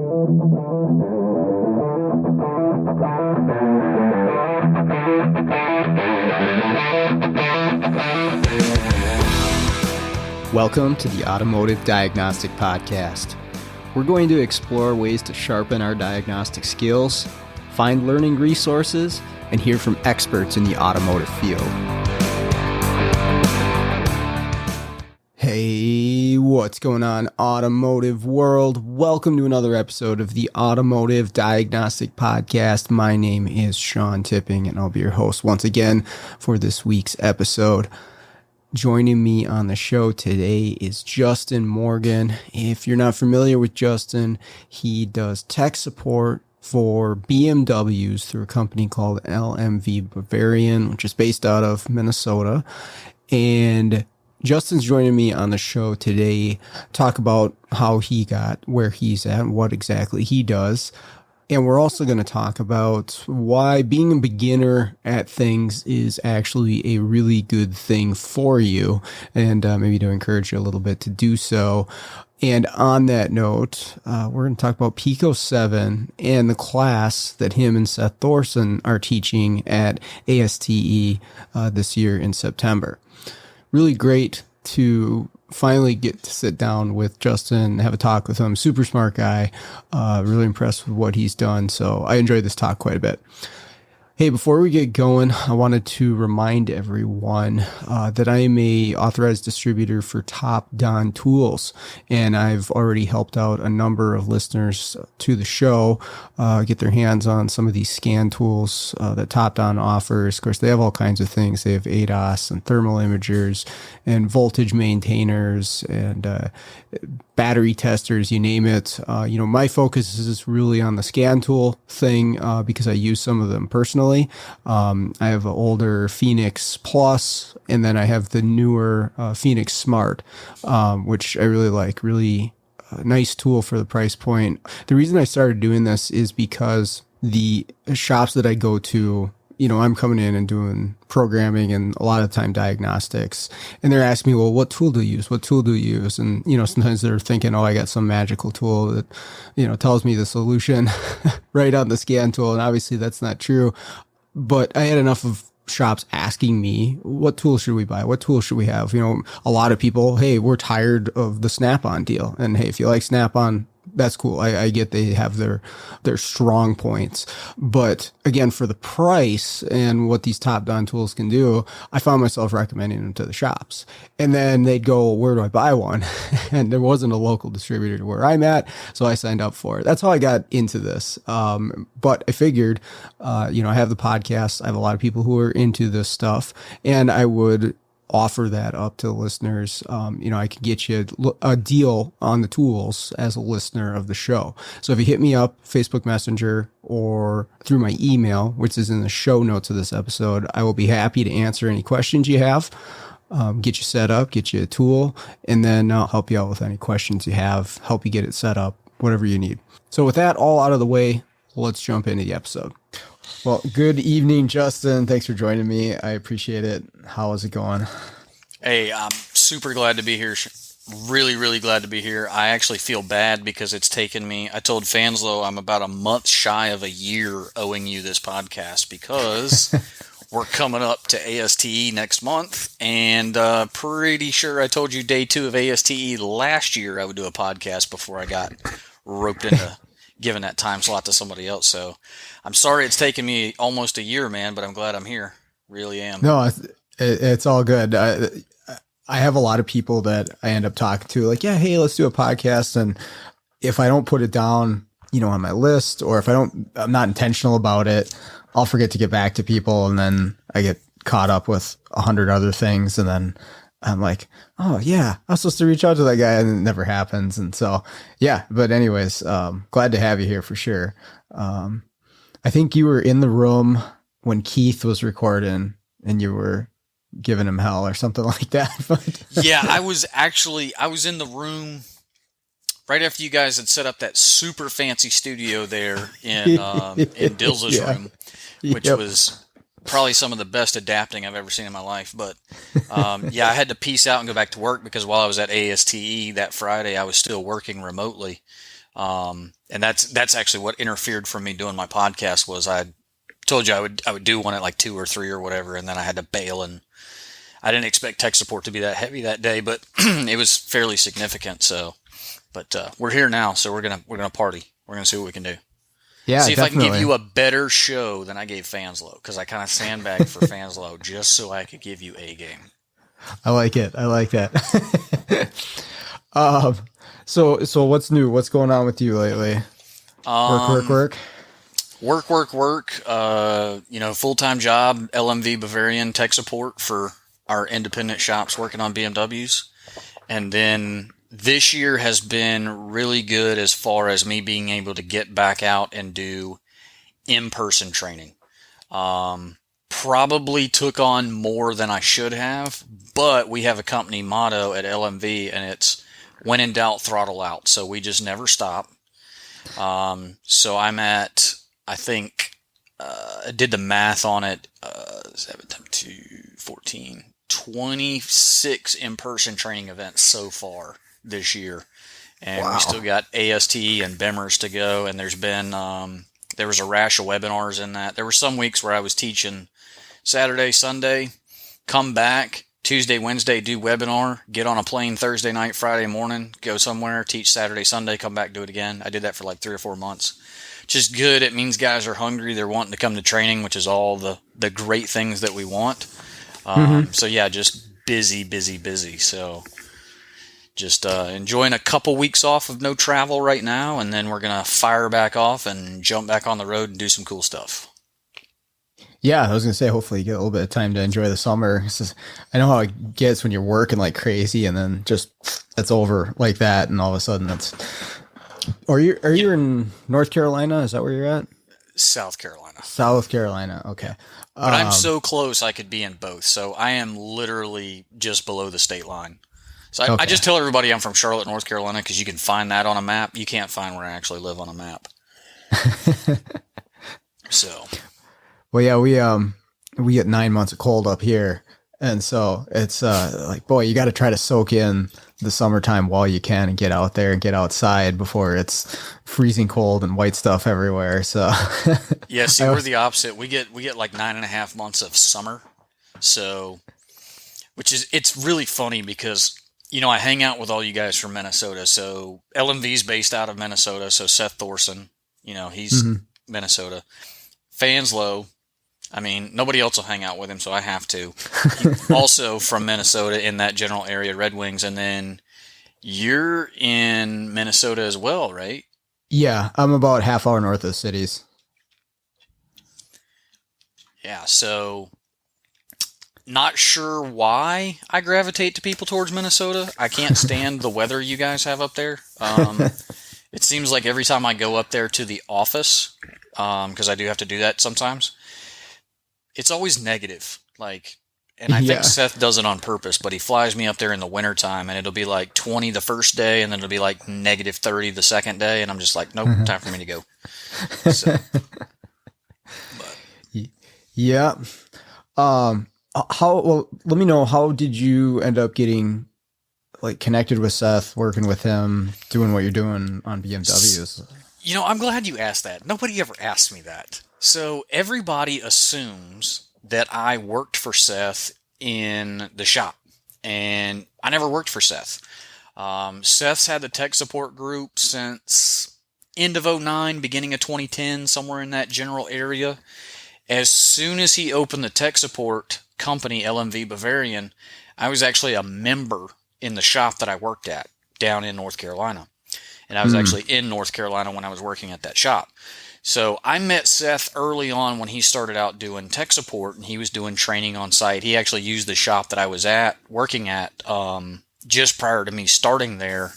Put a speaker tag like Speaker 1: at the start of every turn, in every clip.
Speaker 1: Welcome to the Automotive Diagnostic Podcast. We're going to explore ways to sharpen our diagnostic skills, find learning resources, and hear from experts in the automotive field. Hey, what's going on, automotive world? Welcome to another episode of the Automotive Diagnostic Podcast. My name is Sean Tipping, and I'll be your host once again for this week's episode. Joining me on the show today is Justin Morgan. If you're not familiar with Justin, he does tech support for BMWs through a company called LMV Bavarian, which is based out of Minnesota. And Justin's joining me on the show today, talk about how he got where he's at, what exactly he does. And we're also going to talk about why being a beginner at things is actually a really good thing for you, and maybe to encourage you a little bit to do so. And on that note, we're going to talk about Pico 7 and the class that him and Seth Thorson are teaching at ASTE this year in September. Really great to finally get to sit down with Justin, have a talk with him. Super smart guy. Really impressed with what he's done. So I enjoyed this talk quite a bit. Hey, before we get going, I wanted to remind everyone that I am a authorized distributor for Top Don Tools, and I've already helped out a number of listeners to the show get their hands on some of these scan tools that Top Don offers. Of course, they have all kinds of things. They have ADAS and thermal imagers and voltage maintainers and battery testers, you name it. My focus is really on the scan tool thing because I use some of them personally. I have an older Phoenix Plus, and then I have the newer Phoenix Smart, which I really like. Really nice tool for the price point. The reason I started doing this is because the shops that I go to, I'm coming in and doing programming and a lot of time diagnostics. And they're asking me, well, what tool do you use? What tool do you use? And, sometimes they're thinking, oh, I got some magical tool that, tells me the solution right on the scan tool. And obviously that's not true. But I had enough of shops asking me, what tool should we buy? What tool should we have? A lot of people, hey, we're tired of the Snap-on deal. And hey, if you like Snap-on, that's cool. I get they have their strong points. But again, for the price and what these Top Don tools can do, I found myself recommending them to the shops. And then they'd go, where do I buy one? And there wasn't a local distributor to where I'm at. So I signed up for it. That's how I got into this. But I figured, I have the podcast. I have a lot of people who are into this stuff, and I would offer that up to listeners. I could get you a deal on the tools as a listener of the show. So if you hit me up, Facebook Messenger, or through my email, which is in the show notes of this episode, I will be happy to answer any questions you have, get you set up, get you a tool, and then I'll help you out with any questions you have, help you get it set up, whatever you need. So with that all out of the way, let's jump into the episode. Well, good evening, Justin. Thanks for joining me. I appreciate it. How is it going?
Speaker 2: Hey, I'm super glad to be here. Really, really glad to be here. I actually feel bad because it's taken me, I told Fanslow I'm about a month shy of a year owing you this podcast because we're coming up to ASTE next month, and pretty sure I told you day 2 of ASTE last year I would do a podcast before I got roped into giving that time slot to somebody else. So I'm sorry it's taken me almost a year, man, but I'm glad I'm here. Really am.
Speaker 1: No, it's all good. I have a lot of people that I end up talking to, like, yeah, hey, let's do a podcast. And if I don't put it down, on my list, or if I'm not intentional about it, I'll forget to get back to people. And then I get caught up with 100 other things. And then I'm like, oh yeah, I was supposed to reach out to that guy, and it never happens. And so, yeah, but anyways, glad to have you here for sure. I think you were in the room when Keith was recording and you were giving him hell or something like that. But
Speaker 2: yeah, I was in the room right after you guys had set up that super fancy studio there in Dill's room, which was probably some of the best adapting I've ever seen in my life. But yeah, I had to peace out and go back to work because while I was at ASTE that Friday, I was still working remotely. And that's actually what interfered from me doing my podcast. Was I told you I would do one at like 2 or 3 or whatever, and then I had to bail, and I didn't expect tech support to be that heavy that day, but it was fairly significant. So, but we're here now, so we're gonna party. We're gonna see what we can do.
Speaker 1: Yeah,
Speaker 2: See if
Speaker 1: definitely.
Speaker 2: I can give you a better show than I gave Fanslow, because I kind of sandbagged for Fanslow just so I could give you a game.
Speaker 1: I like it. I like that. um, so what's new? What's going on with you lately? Work.
Speaker 2: Work. Full-time job, LMV Bavarian tech support for our independent shops working on BMWs. And then this year has been really good as far as me being able to get back out and do in-person training. Probably took on more than I should have, but we have a company motto at LMV, and it's when in doubt, throttle out. So we just never stop. So I'm at, I think, I did the math on it, 7 times 2, 14, 26 in-person training events so far this year. And
Speaker 1: Wow.
Speaker 2: we still got ASTE and BEMERS to go. And there's been, there was a rash of webinars in that. There were some weeks where I was teaching Saturday, Sunday, come back, Tuesday, Wednesday, do webinar, get on a plane Thursday night, Friday morning, go somewhere, teach Saturday, Sunday, come back, do it again. I did that for like 3 or 4 months. Just good. It means guys are hungry. They're wanting to come to training, which is all the great things that we want. So yeah, just busy. So just enjoying a couple weeks off of no travel right now, and then we're going to fire back off and jump back on the road and do some cool stuff.
Speaker 1: Yeah, I was gonna say, hopefully you get a little bit of time to enjoy the summer. I know how it gets when you're working like crazy, and then just it's over like that, and all of a sudden that's. Are you in North Carolina? Is that where you're at?
Speaker 2: South Carolina.
Speaker 1: South Carolina. Okay.
Speaker 2: But I'm so close I could be in both. So I am literally just below the state line. So I just tell everybody I'm from Charlotte, North Carolina, because you can find that on a map. You can't find where I actually live on a map. So.
Speaker 1: Well, yeah, we get 9 months of cold up here, and so it's like, boy, you got to try to soak in the summertime while you can and get out there and get outside before it's freezing cold and white stuff everywhere. So
Speaker 2: yeah, see, we're the opposite. We get like 9.5 months of summer, so it's really funny because I hang out with all you guys from Minnesota. So LMV's based out of Minnesota. So Seth Thorson, he's Minnesota. Fanslow. I mean, nobody else will hang out with him, so I have to. He's also from Minnesota in that general area, Red Wings. And then you're in Minnesota as well, right?
Speaker 1: Yeah, I'm about half hour north of the cities.
Speaker 2: Yeah, so not sure why I gravitate to people towards Minnesota. I can't stand the weather you guys have up there. It seems like every time I go up there to the office, because I do have to do that sometimes, it's always negative. And I think Seth does it on purpose, but he flies me up there in the wintertime, and it'll be like 20 the first day, and then it'll be like negative 30 the second day, and I'm just like, nope, time for me to go. So,
Speaker 1: yeah. Let me know, how did you end up getting connected with Seth, working with him, doing what you're doing on BMWs?
Speaker 2: I'm glad you asked that. Nobody ever asked me that. So everybody assumes that I worked for Seth in the shop, and I never worked for Seth. Seth's had the tech support group since end of 2009, beginning of 2010, somewhere in that general area. As soon as he opened the tech support company, LMV Bavarian, I was actually a member in the shop that I worked at down in North Carolina. And I was actually in North Carolina when I was working at that shop. So I met Seth early on when he started out doing tech support, and he was doing training on site. He actually used the shop that I was working at, just prior to me starting there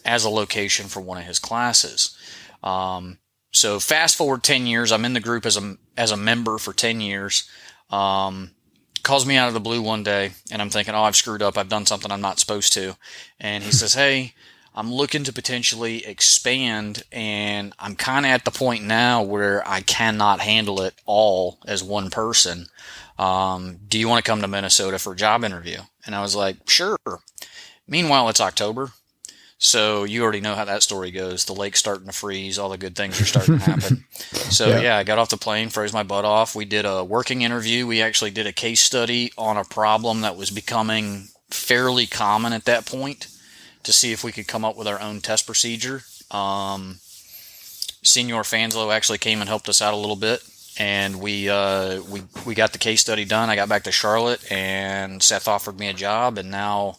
Speaker 2: as a location for one of his classes. So fast forward 10 years, I'm in the group as a member for 10 years. Calls me out of the blue one day, and I'm thinking, I've screwed up. I've done something I'm not supposed to. And he says, hey, I'm looking to potentially expand, and I'm kind of at the point now where I cannot handle it all as one person. Do you want to come to Minnesota for a job interview? And I was like, sure. Meanwhile, it's October. So you already know how that story goes. The lake's starting to freeze. All the good things are starting to happen. So
Speaker 1: Yeah.
Speaker 2: I got off the plane, froze my butt off. We did a working interview. We actually did a case study on a problem that was becoming fairly common at that point to see if we could come up with our own test procedure. Senior Fanslow actually came and helped us out a little bit, and we got the case study done. I got back to Charlotte, and Seth offered me a job, and now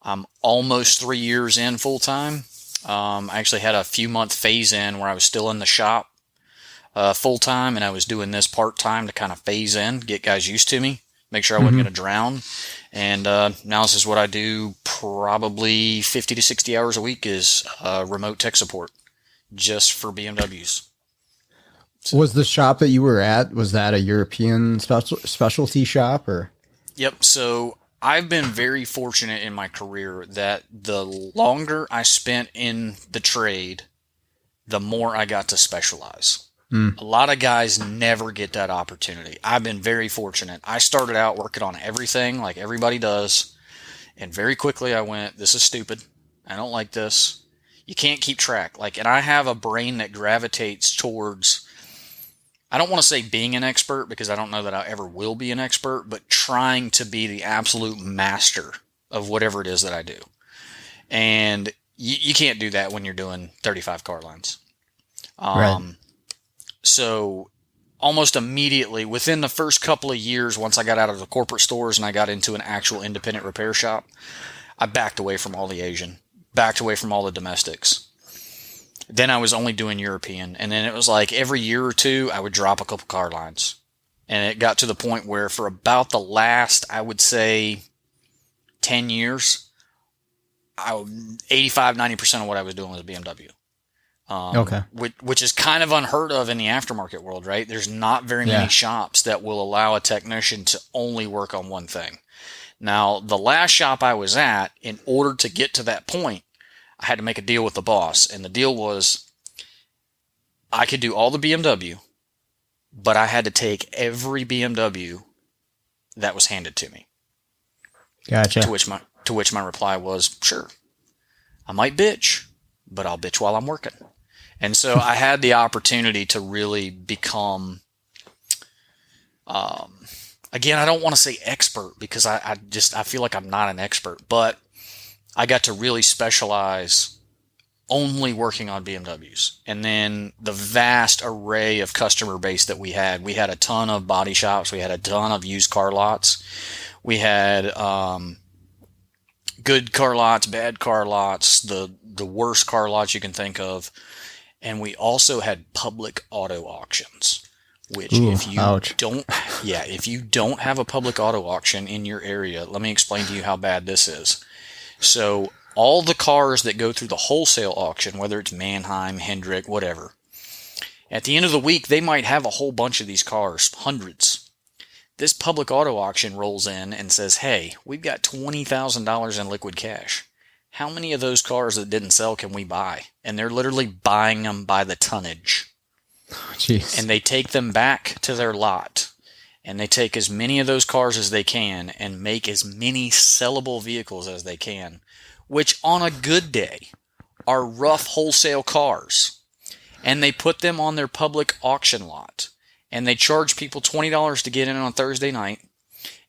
Speaker 2: I'm almost 3 years in full time. I actually had a few month phase in where I was still in the shop full time, and I was doing this part time to kind of phase in, get guys used to me, make sure I wasn't going to drown. And now this is what I do. Probably 50 to 60 hours a week is remote tech support, just for BMWs.
Speaker 1: Was the shop that you were at, was that a European specialty shop or?
Speaker 2: Yep. So I've been very fortunate in my career that the longer I spent in the trade, the more I got to specialize. A lot of guys never get that opportunity. I've been very fortunate. I started out working on everything like everybody does, and very quickly I went, this is stupid. I don't like this. You can't keep track. And I have a brain that gravitates towards, I don't want to say being an expert because I don't know that I ever will be an expert, but trying to be the absolute master of whatever it is that I do. And you can't do that when you're doing 35 car lines.
Speaker 1: Right.
Speaker 2: So almost immediately, within the first couple of years, once I got out of the corporate stores and I got into an actual independent repair shop, I backed away from all the Asian, backed away from all the domestics. Then I was only doing European. And then it was like every year or two, I would drop a couple car lines. And it got to the point where for about the last, I would say, 10 years, 85-90% of what I was doing was BMW.
Speaker 1: Okay.
Speaker 2: Which is kind of unheard of in the aftermarket world, right? There's not very many shops that will allow a technician to only work on one thing. Now, the last shop I was at, in order to get to that point, I had to make a deal with the boss. And the deal was I could do all the BMW, but I had to take every BMW that was handed to me.
Speaker 1: Gotcha.
Speaker 2: To which my reply was, sure, I might bitch, but I'll bitch while I'm working. And so I had the opportunity to really become, again, I don't want to say expert because I feel like I'm not an expert, but I got to really specialize only working on BMWs. And then the vast array of customer base that we had a ton of body shops. We had a ton of used car lots. We had good car lots, bad car lots, the worst car lots you can think of. And we also had public auto auctions, which if you don't have a public auto auction in your area, let me explain to you how bad this is. So all the cars that go through the wholesale auction, whether it's Mannheim, Hendrick, whatever, at the end of the week, they might have a whole bunch of these cars, hundreds. This public auto auction rolls in and says, hey, we've got $20,000 in liquid cash. How many of those cars that didn't sell can we buy? And they're literally buying them by the tonnage.
Speaker 1: Jeez.
Speaker 2: And they take them back to their lot. And they take as many of those cars as they can and make as many sellable vehicles as they can, which on a good day are rough wholesale cars. And they put them on their public auction lot. And they charge people $20 to get in on Thursday night.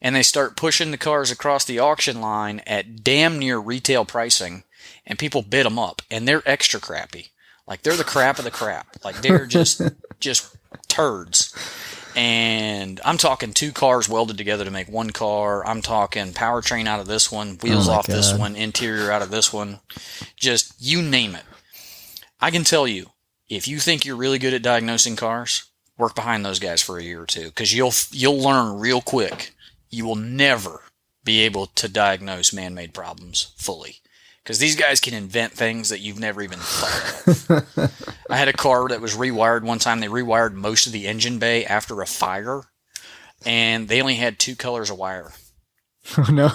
Speaker 2: And they start pushing the cars across the auction line at damn near retail pricing. And people bid them up. And they're extra crappy. Like they're the crap of the crap. Like they're just turds. And I'm talking 2 cars welded together to make 1 car. I'm talking powertrain out of this one, wheels off this one, interior out of this one. Just you name it. I can tell you, if you think you're really good at diagnosing cars, work behind those guys for a year or two, because you'll learn real quick. You will never be able to diagnose man-made problems fully, because these guys can invent things that you've never even thought of. I had a car that was rewired one time. They rewired most of the engine bay after a fire, and they only had 2 colors of wire.
Speaker 1: Oh, no.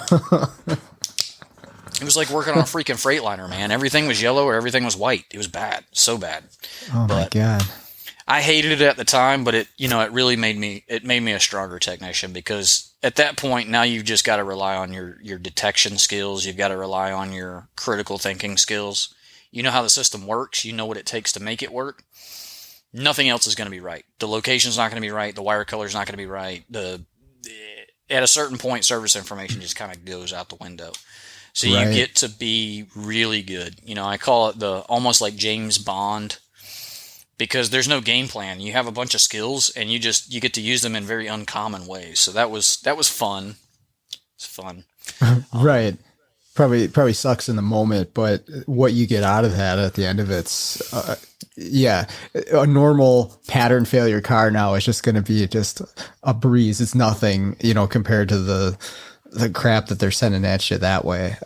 Speaker 2: It was like working on a freaking Freightliner, man. Everything was yellow or everything was white. It was bad. So bad.
Speaker 1: Oh, my God.
Speaker 2: I hated it at the time, but it really made me a stronger technician, because at that point now you've just got to rely on your detection skills. You've got to rely on your critical thinking skills. You know how the system works. You know what it takes to make it work. Nothing else is going to be right. The location's not going to be right. The wire color's not going to be right. At a certain point, service information just kind of goes out the window. So you get to be really good. I call it almost like James Bond, because there's no game plan. You have a bunch of skills, and you get to use them in very uncommon ways. So that was fun. It's fun.
Speaker 1: Right. Probably sucks in the moment, but what you get out of that at the end of it's, a normal pattern failure car now is just going to be just a breeze. It's nothing, compared to the crap that they're sending at you that way.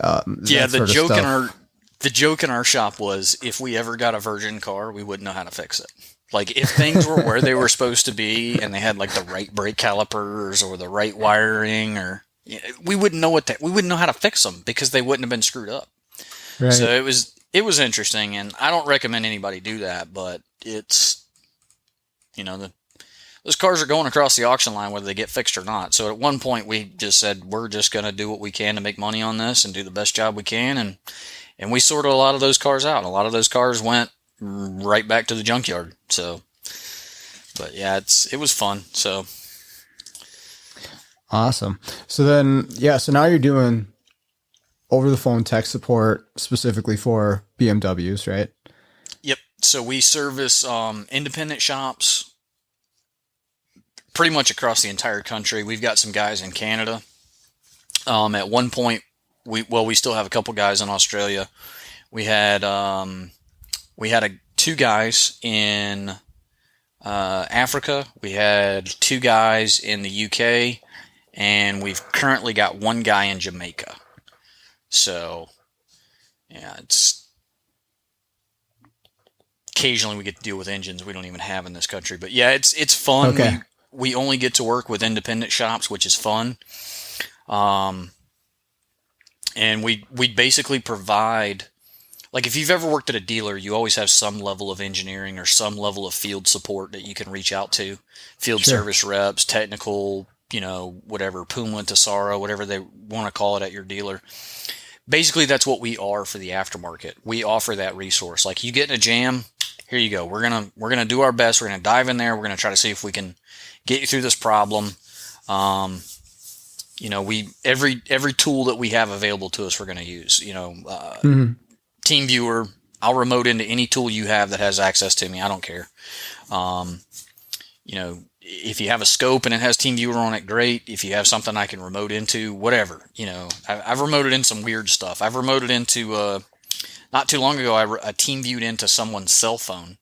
Speaker 2: The joke in our shop was, if we ever got a virgin car, we wouldn't know how to fix it. Like, if things were where they were supposed to be and they had like the right brake calipers or the right wiring, or we wouldn't know how to fix them, because they wouldn't have been screwed up. Right. So it was interesting, and I don't recommend anybody do that, but it's, those cars are going across the auction line whether they get fixed or not. So at one point we just said, we're just going to do what we can to make money on this and do the best job we can. And we sorted a lot of those cars out. A lot of those cars went right back to the junkyard. So, but yeah, it was fun. So
Speaker 1: awesome. So then, so now you're doing over the phone tech support specifically for BMWs, right?
Speaker 2: Yep. So we service independent shops pretty much across the entire country. We've got some guys in Canada. At one point, we still have a couple guys in Australia. We had two guys in Africa. We had two guys in the UK, and we've currently got one guy in Jamaica. So, yeah, occasionally we get to deal with engines we don't even have in this country. But yeah, it's fun. Okay. We only get to work with independent shops, which is fun. And we basically provide, like, if you've ever worked at a dealer, you always have some level of engineering or some level of field support that you can reach out to. Field service reps, technical, whatever, Puma, Tesoro, whatever they want to call it at your dealer. Basically, that's what we are for the aftermarket. We offer that resource. Like, you get in a jam, here you go. We're gonna do our best. We're gonna dive in there. We're gonna try to see if we can get you through this problem. Every tool that we have available to us, we're going to use. Team Viewer, I'll remote into any tool you have that has access to me. I don't care. If you have a scope and it has Team Viewer on it, great. If you have something I can remote into, whatever. I've remoted in some weird stuff. I've remoted into not too long ago. I team viewed into someone's cell phone,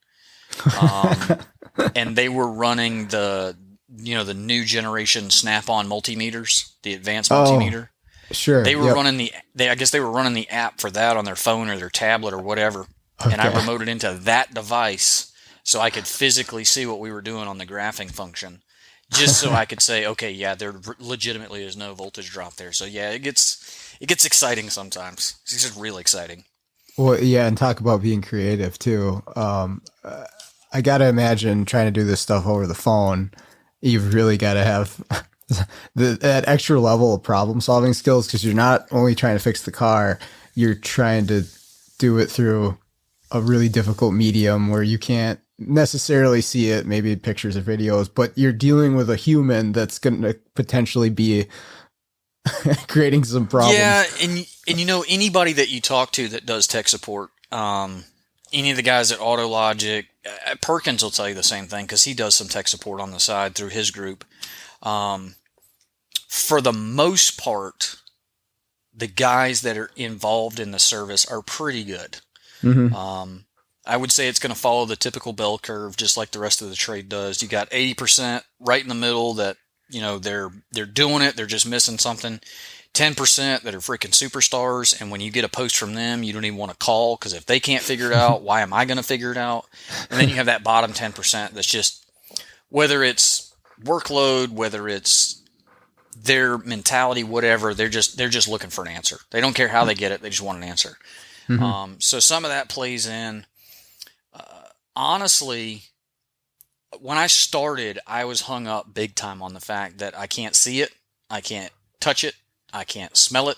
Speaker 2: and they were running the new generation Snap-on multimeters, the advanced multimeter.
Speaker 1: Sure.
Speaker 2: They were running I guess they were running the app for that on their phone or their tablet or whatever. Okay. And I remoted into that device so I could physically see what we were doing on the graphing function, just so I could say, okay, yeah, there legitimately is no voltage drop there. So yeah, it gets exciting sometimes. It's just real exciting.
Speaker 1: Well, yeah, and talk about being creative too. I got to imagine trying to do this stuff over the phone. You've really got to have that extra level of problem solving skills, because you're not only trying to fix the car, you're trying to do it through a really difficult medium where you can't necessarily see it, maybe pictures or videos, but you're dealing with a human that's going to potentially be creating some problems.
Speaker 2: Yeah, and anybody that you talk to that does tech support, any of the guys at AutoLogic, Perkins will tell you the same thing, because he does some tech support on the side through his group. For the most part, the guys that are involved in the service are pretty good. Mm-hmm. I would say it's going to follow the typical bell curve, just like the rest of the trade does. You got 80% right in the middle that, they're doing it, they're just missing something. 10% that are freaking superstars, and when you get a post from them, you don't even want to call, because if they can't figure it out, why am I going to figure it out? And then you have that bottom 10% that's just, whether it's workload, whether it's their mentality, whatever, they're just looking for an answer. They don't care how they get it, they just want an answer. Mm-hmm. So some of that plays in. Honestly, when I started, I was hung up big time on the fact that I can't see it, I can't touch it, I can't smell it,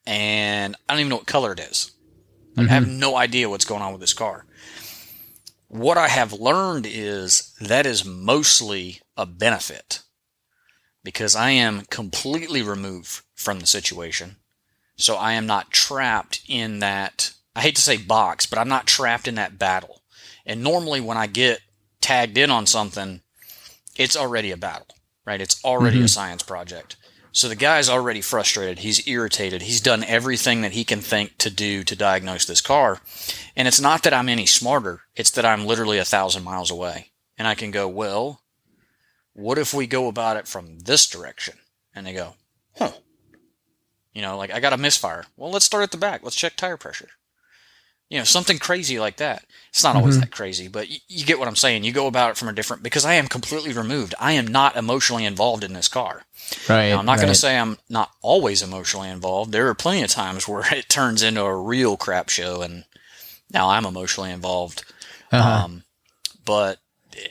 Speaker 2: and I don't even know what color it is. Like, I have no idea what's going on with this car. What I have learned is that is mostly a benefit because I am completely removed from the situation. So I am not trapped in that, I hate to say box, but I'm not trapped in that battle. And normally when I get tagged in on something, it's already a battle, right? It's already a science project. So the guy's already frustrated. He's irritated. He's done everything that he can think to do to diagnose this car. And it's not that I'm any smarter. It's that I'm literally 1,000 miles away. And I can go, well, what if we go about it from this direction? And they go, huh. You know, like, I got a misfire. Well, let's start at the back. Let's check tire pressure. You know, something crazy like that. It's not always that crazy, but you get what I'm saying. You go about it from a different, because I am completely removed. I am not emotionally involved in this car.
Speaker 1: Right.
Speaker 2: Now, I'm not going to say I'm not always emotionally involved. There are plenty of times where it turns into a real crap show, and now I'm emotionally involved. But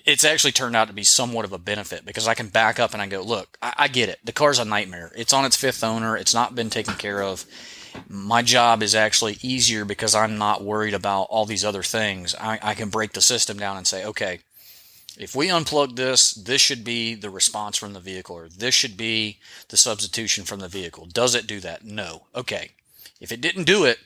Speaker 2: it's actually turned out to be somewhat of a benefit because I can back up and I go, look, I get it. The car's a nightmare. It's on its 5th owner. It's not been taken care of. My job is actually easier because I'm not worried about all these other things. I can break the system down and say, okay, if we unplug this, this should be the response from the vehicle, or this should be the substitution from the vehicle. Does it do that? No. Okay. If it didn't do it,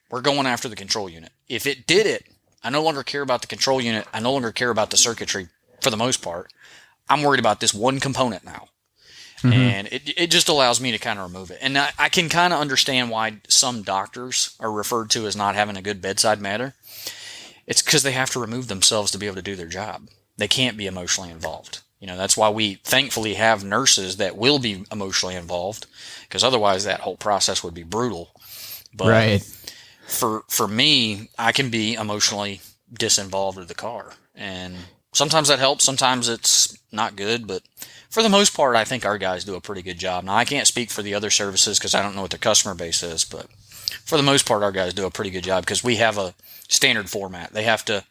Speaker 2: we're going after the control unit. If it did it, I no longer care about the control unit. I no longer care about the circuitry for the most part. I'm worried about this one component now. And it just allows me to kind of remove it. And I can kind of understand why some doctors are referred to as not having a good bedside manner. It's because they have to remove themselves to be able to do their job. They can't be emotionally involved. You know, that's why we thankfully have nurses that will be emotionally involved, because otherwise that whole process would be brutal. But for me, I can be emotionally disinvolved with the car. And sometimes that helps. Sometimes it's not good, but for the most part, I think our guys do a pretty good job. Now, I can't speak for the other services because I don't know what their customer base is, but for the most part, our guys do a pretty good job because we have a standard format. They have to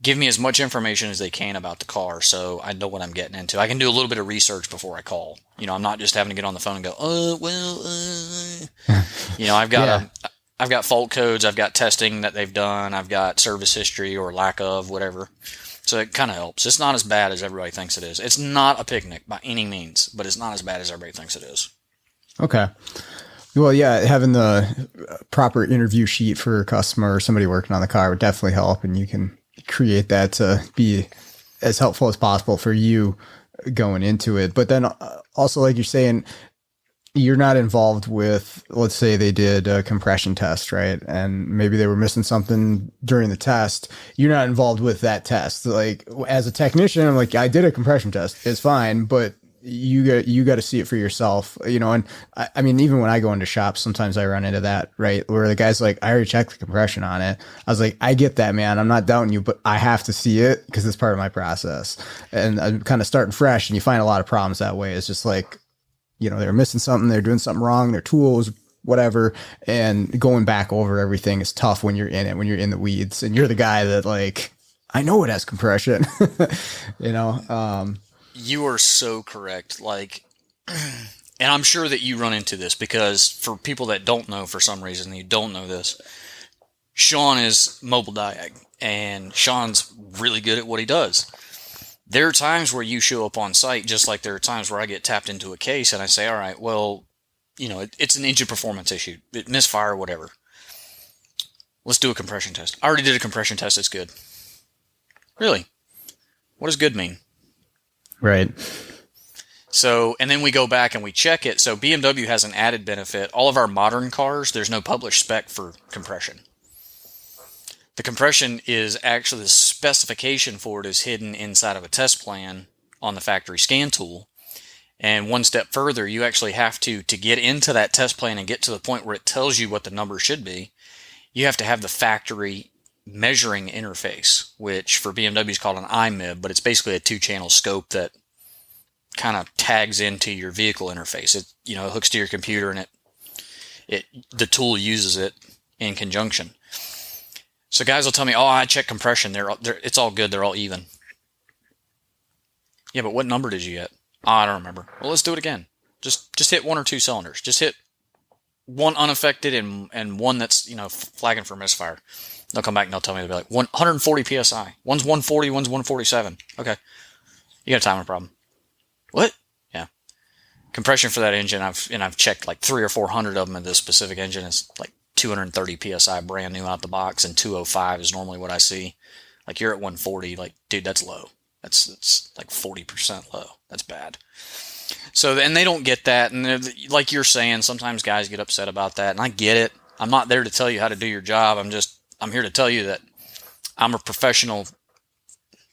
Speaker 2: give me as much information as they can about the car so I know what I'm getting into. I can do a little bit of research before I call. You know, I'm not just having to get on the phone and go, you know, I've got fault codes, I've got testing that they've done, I've got service history or lack of, whatever. So it kind of helps. It's not as bad as everybody thinks it is. It's not a picnic by any means, but it's not as bad as everybody thinks it is.
Speaker 1: Okay. Well, yeah, having the proper interview sheet for a customer or somebody working on the car would definitely help, and you can create that to be as helpful as possible for you going into it. But then also, like you're saying, you're not involved with, let's say they did a compression test, right? And maybe they were missing something during the test. You're not involved with that test. Like, as a technician, I'm like, I did a compression test. It's fine, but you got to see it for yourself, you know? And I mean, even when I go into shops, sometimes I run into that, right? Where the guy's like, I already checked the compression on it. I was like, I get that, man. I'm not doubting you, but I have to see it because it's part of my process. And I'm kind of starting fresh, and you find a lot of problems that way. It's just like, you know, they're missing something, they're doing something wrong, their tools, whatever. And going back over everything is tough when you're in it, when you're in the weeds, and you're the guy that, like, I know it has compression, you know?
Speaker 2: You are so correct. Like, and I'm sure that you run into this because for people that don't know, for some reason, you don't know this, Sean is mobile diag, and Sean's really good at what he does. There are times where you show up on site, just like there are times where I get tapped into a case and I say, all right, well, you know, it's an engine performance issue, misfire, whatever. Let's do a compression test. I already did a compression test. It's good. Really? What does good mean?
Speaker 1: Right.
Speaker 2: So, and then we go back and we check it. So BMW has an added benefit. All of our modern cars, there's no published spec for compression. The compression is actually, the specification for it is hidden inside of a test plan on the factory scan tool. And one step further, you actually have to get into that test plan and get to the point where it tells you what the number should be, you have to have the factory measuring interface, which for BMW is called an IMIB, but it's basically a 2-channel scope that kind of tags into your vehicle interface. It, you know, hooks to your computer, and the tool uses it in conjunction. So guys will tell me, oh, I checked compression. It's all good. They're all even. Yeah, but what number did you get? Oh, I don't remember. Well, let's do it again. Just hit one or two cylinders. Just hit one unaffected and one that's, flagging for misfire. They'll come back and they'll tell me, they'll be like, 140 PSI. One's 140, one's 147. Okay. You got a timing problem. What? Yeah. Compression for that engine, I've checked like 300 or 400 of them in this specific engine. It's like 230 PSI brand new out the box, and 205 is normally what I see. Like, you're at 140, like, dude, that's low. That's like 40% low. That's bad. So, and they don't get that. And like you're saying, sometimes guys get upset about that. And I get it. I'm not there to tell you how to do your job. I'm here to tell you that I'm a professional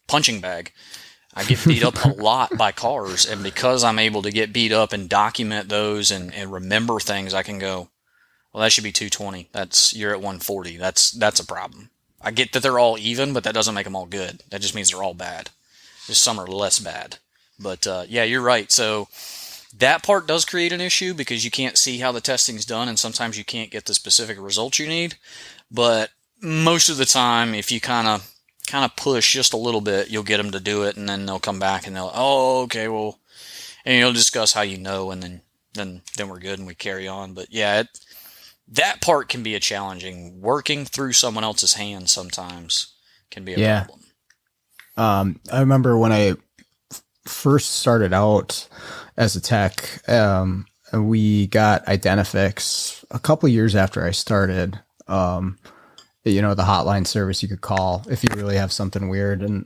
Speaker 2: punching bag. I get beat up a lot by cars. And because I'm able to get beat up and document those and remember things, I can go, well, that should be 220. You're at 140. That's a problem. I get that they're all even, but that doesn't make them all good. That just means they're all bad. Just some are less bad. But yeah, you're right. So that part does create an issue because you can't see how the testing's done, and sometimes you can't get the specific results you need. But most of the time, if you kind of push just a little bit, you'll get them to do it, and then they'll come back and they'll, oh, okay, well, and you'll discuss how you know, and then we're good and we carry on. But yeah, that part can be a challenging. Working through someone else's hands sometimes can be a problem.
Speaker 1: I remember when I first started out as a tech, we got Identifix a couple of years after I started. The hotline service you could call if you really have something weird. And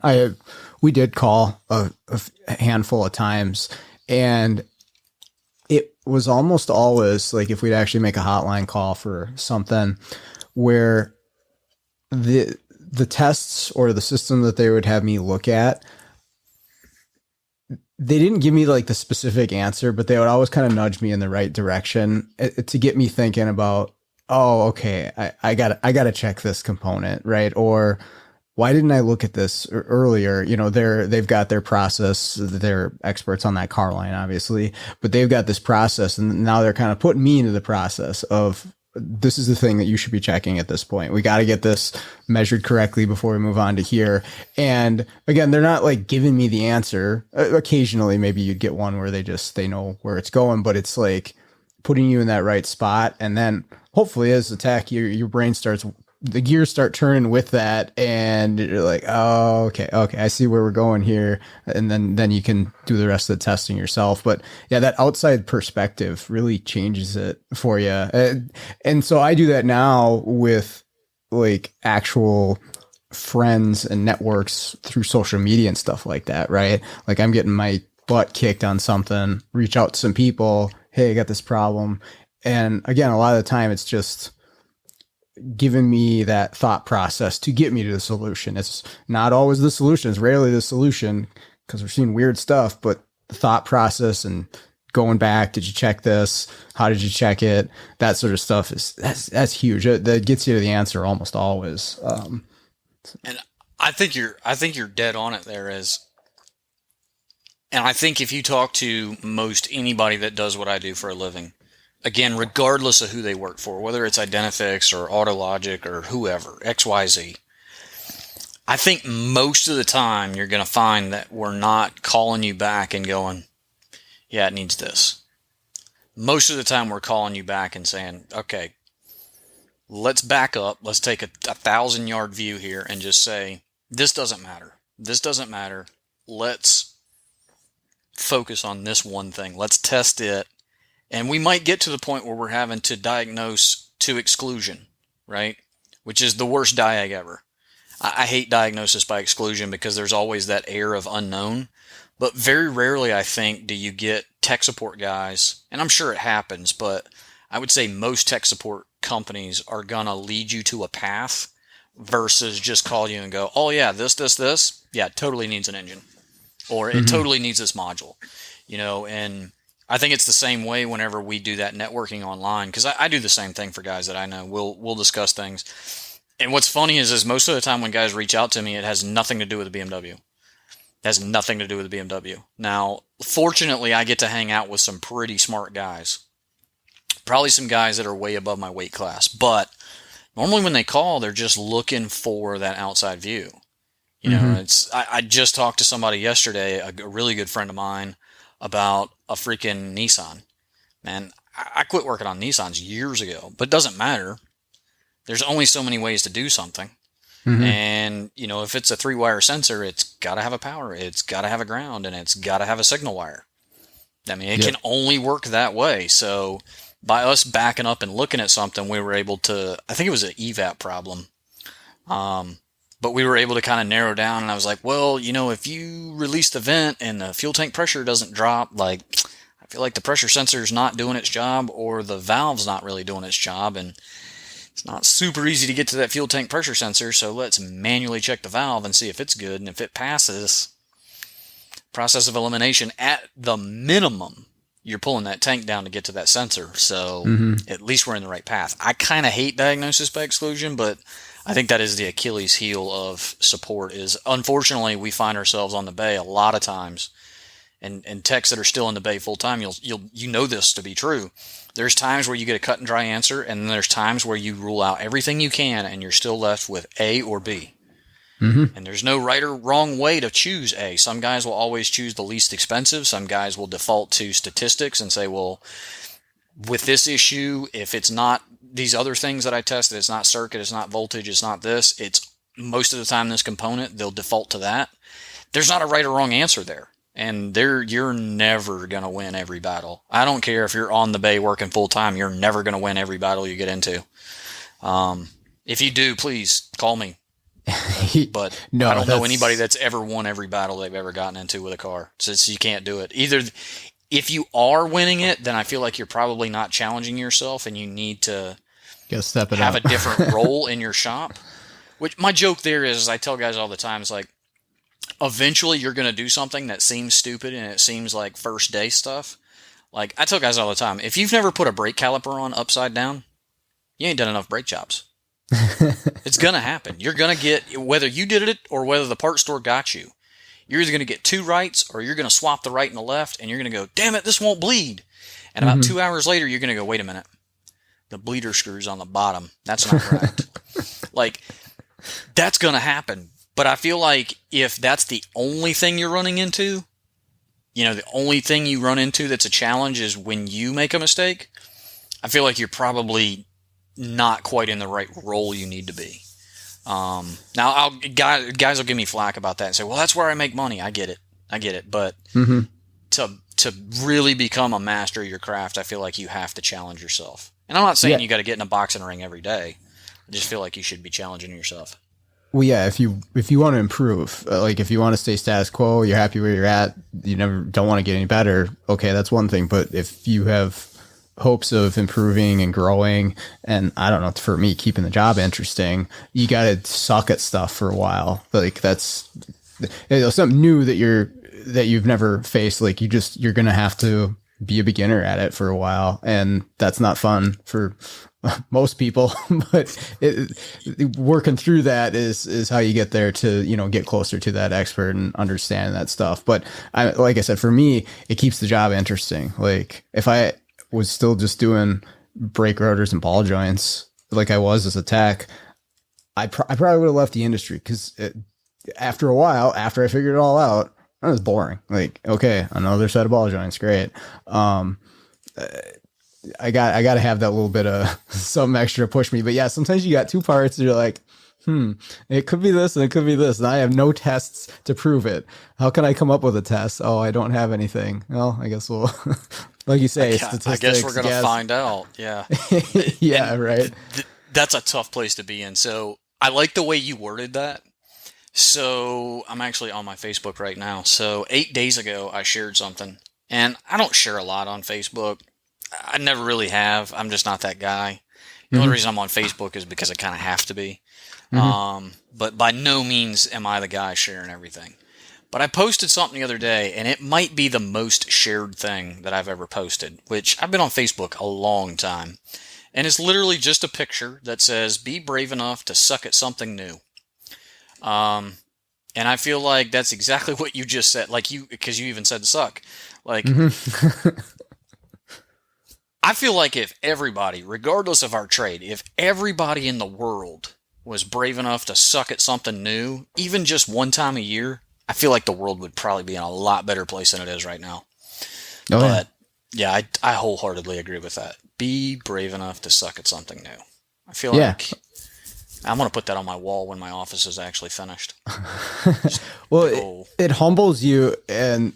Speaker 1: we did call a handful of times, and it was almost always like if we'd actually make a hotline call for something where the tests or the system that they would have me look at, they didn't give me like the specific answer, but they would always kind of nudge me in the right direction to get me thinking about, oh, okay, I gotta check this component, right? Or why didn't I look at this earlier? They've got their process. They're experts on that car line, obviously, but they've got this process, and now they're kind of putting me into the process of, this is the thing that you should be checking at this point. We got to get this measured correctly before we move on to here. And again, they're not like giving me the answer. Occasionally, maybe you'd get one where they know where it's going, but it's like putting you in that right spot. And then hopefully as a tech, your brain the gears start turning with that, and you're like, oh, okay, I see where we're going here. And then you can do the rest of the testing yourself. But yeah, that outside perspective really changes it for you. And so I do that now with like actual friends and networks through social media and stuff like that, right? Like, I'm getting my butt kicked on something, reach out to some people. Hey, I got this problem. And again, a lot of the time it's just giving me that thought process to get me to the solution. It's not always the solution. It's rarely the solution because we're seeing weird stuff, but the thought process and going back, did you check this? How did you check it? That sort of stuff that's huge. That gets you to the answer almost always.
Speaker 2: And I think you're dead on it there, and I think if you talk to most anybody that does what I do for a living, again, regardless of who they work for, whether it's Identifix or AutoLogic or whoever, XYZ, I think most of the time you're going to find that we're not calling you back and going, yeah, it needs this. Most of the time we're calling you back and saying, okay, let's back up. Let's take a 1,000-yard view here and just say, this doesn't matter. This doesn't matter. Let's focus on this one thing. Let's test it. And we might get to the point where we're having to diagnose to exclusion, right? Which is the worst diag ever. I hate diagnosis by exclusion because there's always that air of unknown. But very rarely, I think, do you get tech support guys, and I'm sure it happens, but I would say most tech support companies are going to lead you to a path versus just call you and go, oh yeah, this, yeah, it totally needs an engine. Or it totally needs this module, and I think it's the same way whenever we do that networking online, because I do the same thing for guys that I know. We'll discuss things. And what's funny is most of the time when guys reach out to me, it has nothing to do with the BMW. It has nothing to do with the BMW. Now, fortunately, I get to hang out with some pretty smart guys. Probably some guys that are way above my weight class. But normally when they call, they're just looking for that outside view. You know, I just talked to somebody yesterday, a really good friend of mine, about a freaking Nissan. Man, I quit working on Nissans years ago, but it doesn't matter. There's only so many ways to do something. And, you know, if it's a 3-wire sensor, it's got to have a power, it's got to have a ground, and it's got to have a signal wire. I mean, it can only work that way. So by us backing up and looking at something, we were able to, I think it was an EVAP problem. But we were able to kind of narrow down, and I was like, well, you know, if you release the vent and the fuel tank pressure doesn't drop, like, I feel like the pressure sensor is not doing its job, or the valve's not really doing its job, and it's not super easy to get to that fuel tank pressure sensor, so let's manually check the valve and see if it's good, and if it passes, process of elimination, at the minimum, you're pulling that tank down to get to that sensor, so at least we're in the right path. I kind of hate diagnosis by exclusion, but I think that is the Achilles heel of support. Is unfortunately we find ourselves on the bay a lot of times, and techs that are still in the bay full time, you know this to be true. There's times where you get a cut and dry answer, and then there's times where you rule out everything you can, and you're still left with A or B. And there's no right or wrong way to choose A. Some guys will always choose the least expensive. Some guys will default to statistics and say, well, with this issue, if it's not these other things that I tested, it's not circuit, it's not voltage, it's not this, it's most of the time this component, they'll default to that. There's not a right or wrong answer there. And you're never going to win every battle. I don't care if you're on the bay working full time, you're never going to win every battle you get into. If you do, please call me. But no, I don't know anybody that's ever won every battle they've ever gotten into with a car. So you can't do it. Either if you are winning it, then I feel like you're probably not challenging yourself, and you need to
Speaker 1: step it
Speaker 2: have
Speaker 1: up.
Speaker 2: A different role in your shop. Which my joke there is, I tell guys all the time, it's like, eventually you're going to do something that seems stupid and it seems like first day stuff. Like I tell guys all the time, if you've never put a brake caliper on upside down, you ain't done enough brake jobs. It's going to happen. You're going to get, whether you did it or whether the part store got you, you're either going to get 2 rights, or you're going to swap the right and the left, and you're going to go, damn it, this won't bleed. And about 2 hours later, you're going to go, wait a minute, the bleeder screw's on the bottom. That's not right. Like, that's going to happen. But I feel like if that's the only thing you're running into, you know, the only thing you run into that's a challenge is when you make a mistake, I feel like you're probably not quite in the right role you need to be. Now, guys will give me flack about that and say, well, that's where I make money. I get it. But to really become a master of your craft, I feel like you have to challenge yourself. And I'm not saying you got to get in a boxing ring every day. I just feel like you should be challenging yourself.
Speaker 1: Well, yeah, if you want to improve, like if you want to stay status quo, you're happy where you're at, you never don't want to get any better. Okay, that's one thing. But if you have hopes of improving and growing, and I don't know, for me, keeping the job interesting, you got to suck at stuff for a while. Like that's something new that you've never faced. Like you're going to have to be a beginner at it for a while, and that's not fun for most people, but working through that is how you get there to, you know, get closer to that expert and understand that stuff. But like I said, for me, it keeps the job interesting. Like if I was still just doing brake rotors and ball joints like I was as a tech, I probably would have left the industry, because after a while, after I figured it all out, it was boring. Like, okay, another set of ball joints, great. I got to have that little bit of something extra to push me. But yeah, sometimes you got 2 parts and you're like, it could be this and it could be this, and I have no tests to prove it. How can I come up with a test? Oh, I don't have anything. Well, I guess we'll, like you say, statistics.
Speaker 2: I guess we're going to find out. Yeah.
Speaker 1: Yeah, right.
Speaker 2: That's a tough place to be in. So I like the way you worded that. So I'm actually on my Facebook right now. So 8 days ago, I shared something, and I don't share a lot on Facebook. I never really have. I'm just not that guy. The only reason I'm on Facebook is because I kind of have to be. But by no means am I the guy sharing everything. But I posted something the other day, and it might be the most shared thing that I've ever posted, which I've been on Facebook a long time. And it's literally just a picture that says, be brave enough to suck at something new. And I feel like that's exactly what you just said. Like because you even said suck. Like, I feel like if everybody, regardless of our trade, if everybody in the world was brave enough to suck at something new, even just one time a year, I feel like the world would probably be in a lot better place than it is right now.
Speaker 1: Oh,
Speaker 2: But yeah, I wholeheartedly agree with that. Be brave enough to suck at something new. I feel like I'm going to put that on my wall when my office is actually finished.
Speaker 1: Well, it humbles you, and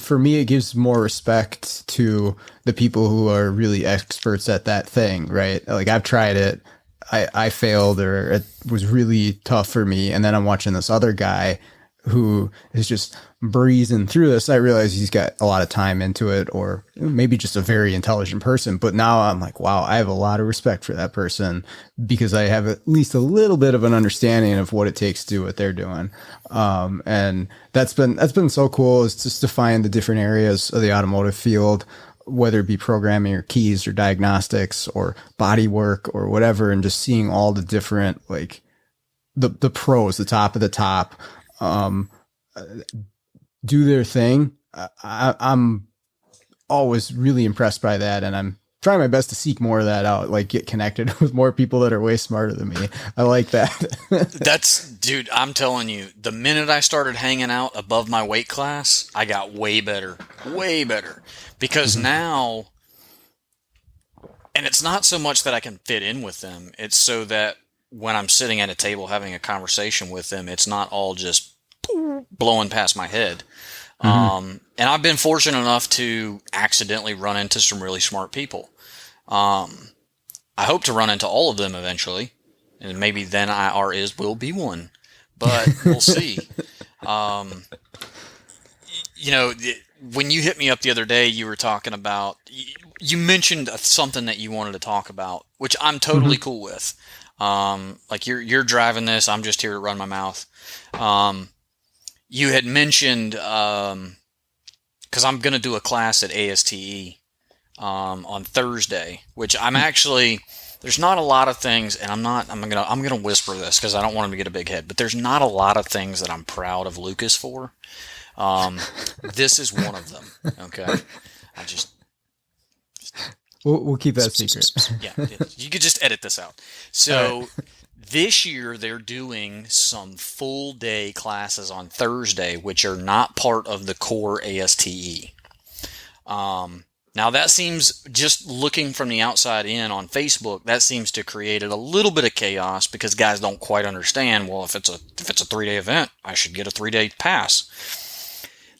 Speaker 1: for me, it gives more respect to the people who are really experts at that thing, right? Like, I've tried it. I failed, or it was really tough for me. And then I'm watching this other guy who is just breezing through this. I realize he's got a lot of time into it, or maybe just a very intelligent person. But now I'm like, wow, I have a lot of respect for that person because I have at least a little bit of an understanding of what it takes to do what they're doing. And that's been so cool, is just to find the different areas of the automotive field, whether it be programming or keys or diagnostics or body work or whatever, and just seeing all the different, like the pros, the top of the top, do their thing. I'm always really impressed by that, and I'm trying my best to seek more of that out, like get connected with more people that are way smarter than me. I like that.
Speaker 2: Dude, I'm telling you, the minute I started hanging out above my weight class, I got way better, because now, and it's not so much that I can fit in with them, it's so that when I'm sitting at a table having a conversation with them, it's not all just blowing past my head. And I've been fortunate enough to accidentally run into some really smart people. I hope to run into all of them eventually, and maybe then will be one, but we'll see. When you hit me up the other day, you were talking about, you mentioned something that you wanted to talk about, which I'm totally cool with. Like you're driving this, I'm just here to run my mouth. You had mentioned, because I'm going to do a class at ASTE on Thursday, which I'm actually, there's not a lot of things, and I'm gonna whisper this because I don't want him to get a big head, but there's not a lot of things that I'm proud of Lucas for. This is one of them. Okay,
Speaker 1: We'll keep that secret.
Speaker 2: Yeah, you could just edit this out. So. Right. This year, they're doing some full-day classes on Thursday, which are not part of the core ASTE. Now, that seems, just looking from the outside in on Facebook, that seems to create a little bit of chaos because guys don't quite understand, well, if it's a 3-day event, I should get a 3-day pass.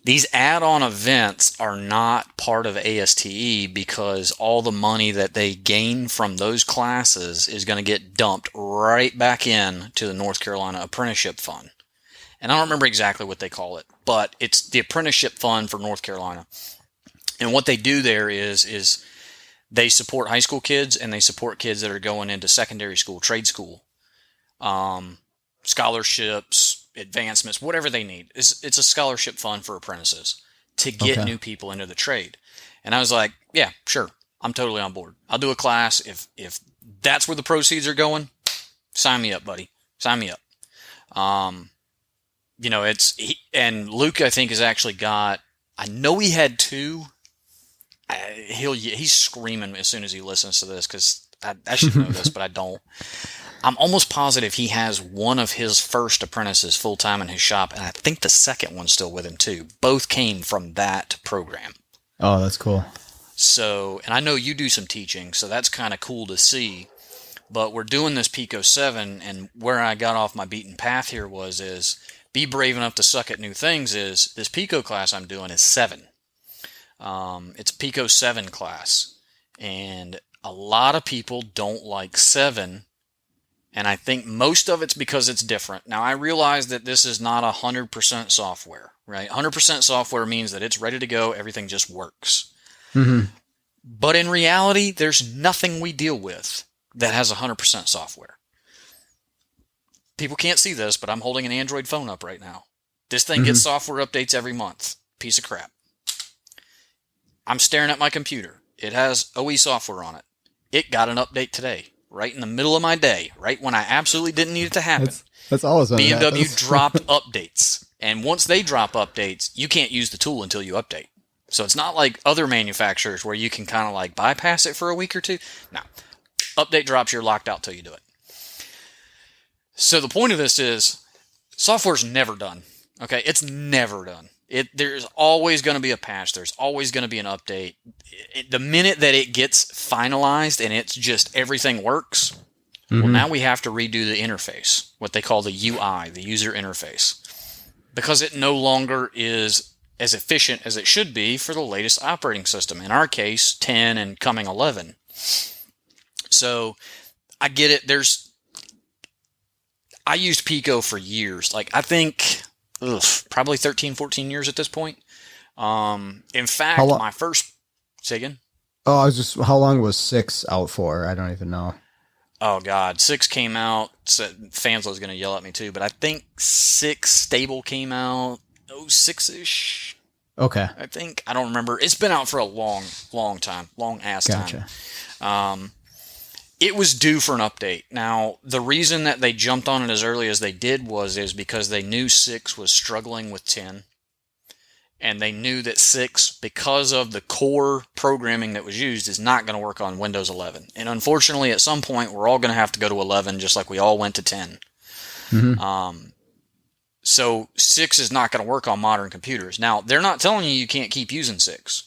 Speaker 2: These add-on events are not part of ASTE because all the money that they gain from those classes is going to get dumped right back in to the North Carolina Apprenticeship Fund. And I don't remember exactly what they call it, but it's the Apprenticeship Fund for North Carolina. And what they do there is they support high school kids and they support kids that are going into secondary school, trade school, scholarships, advancements, whatever they need. It's a scholarship fund for apprentices to get new people into the trade. And I was like, yeah, sure. I'm totally on board. I'll do a class. If that's where the proceeds are going, sign me up, buddy. Sign me up. And Luke, I think, has actually got, I know he had 2. He's screaming as soon as he listens to this because I should know this, but I don't. I'm almost positive he has one of his first apprentices full-time in his shop, and I think the second one's still with him too. Both came from that program.
Speaker 1: Oh, that's cool.
Speaker 2: So, and I know you do some teaching, so that's kind of cool to see. But we're doing this Pico 7, and where I got off my beaten path here is be brave enough to suck at new things. Is this Pico class I'm doing is 7. It's Pico 7 class, and a lot of people don't like 7. And I think most of it's because it's different. Now, I realize that this is not 100% software, right? 100% software means that it's ready to go. Everything just works. But in reality, there's nothing we deal with that has 100% software. People can't see this, but I'm holding an Android phone up right now. This thing gets software updates every month. Piece of crap. I'm staring at my computer. It has OE software on it. It got an update today. Right in the middle of my day, right when I absolutely didn't need it to happen.
Speaker 1: That's always
Speaker 2: BMW dropped updates. And once they drop updates, you can't use the tool until you update. So it's not like other manufacturers where you can kind of like bypass it for a week or two. No. Update drops, you're locked out till you do it. So the point of this is software's never done. Okay, it's never done. There's always going to be a patch. There's always going to be an update. The minute that it gets finalized and it's just everything works, well, now we have to redo the interface, what they call the UI, the user interface, because it no longer is as efficient as it should be for the latest operating system. In our case, 10 and coming 11. So I get it. I used Pico for years. Like, I think probably 13, 14 years at this point. In fact, my first... Say again?
Speaker 1: Oh, how long was 6 out for? I don't even know.
Speaker 2: Oh, God. 6 came out. So Fanslow's going to yell at me, too. But I think 6 stable came out 06-ish.
Speaker 1: Okay.
Speaker 2: I think. I don't remember. It's been out for a long, long time. Long-ass time. It was due for an update. Now, the reason that they jumped on it as early as they did is because they knew 6 was struggling with 10. And they knew that 6, because of the core programming that was used, is not going to work on Windows 11. And unfortunately, at some point, we're all going to have to go to 11, just like we all went to 10. So 6 is not going to work on modern computers. Now, they're not telling you can't keep using 6.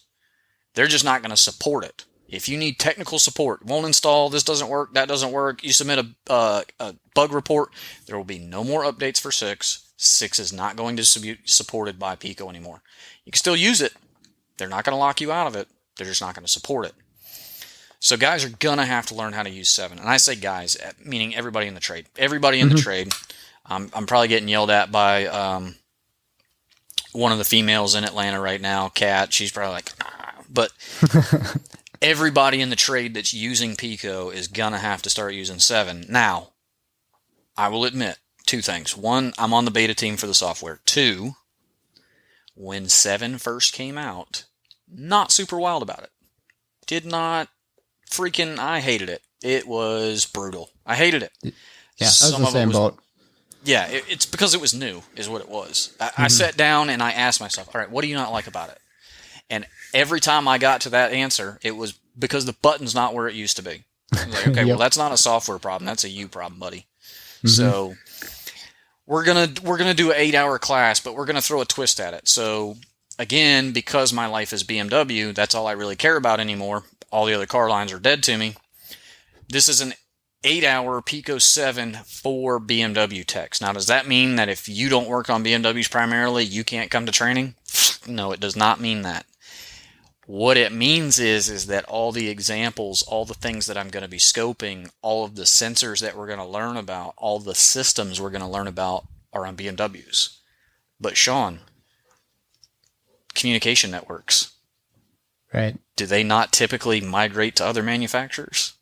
Speaker 2: They're just not going to support it. If you need technical support, won't install, this doesn't work, that doesn't work, you submit a bug report, there will be no more updates for 6. 6 is not going to be supported by Pico anymore. You can still use it. They're not going to lock you out of it. They're just not going to support it. So guys are going to have to learn how to use 7. And I say guys, meaning everybody in the trade. Everybody in the trade. I'm probably getting yelled at by one of the females in Atlanta right now, Kat. She's probably like, but... Everybody in the trade that's using Pico is going to have to start using 7. Now, I will admit 2 things. 1, I'm on the beta team for the software. 2, when 7 first came out, not super wild about it. I hated it. It was brutal. I hated it.
Speaker 1: Yeah, that's the same boat.
Speaker 2: Yeah, it's because it was new, is what it was. I sat down and I asked myself, all right, what do you not like about it? And every time I got to that answer, it was because the button's not where it used to be. I was like, okay, well, that's not a software problem. That's a you problem, buddy. So we're gonna do an 8-hour class, but we're gonna throw a twist at it. So again, because my life is BMW, that's all I really care about anymore. All the other car lines are dead to me. This is an 8-hour Pico 7 for BMW techs. Now, does that mean that if you don't work on BMWs primarily, you can't come to training? No, it does not mean that. What it means is that all the examples, all the things that I'm going to be scoping, all of the sensors that we're going to learn about, all the systems we're going to learn about are on BMWs. But Sean, communication networks.
Speaker 1: Right.
Speaker 2: Do they not typically migrate to other manufacturers?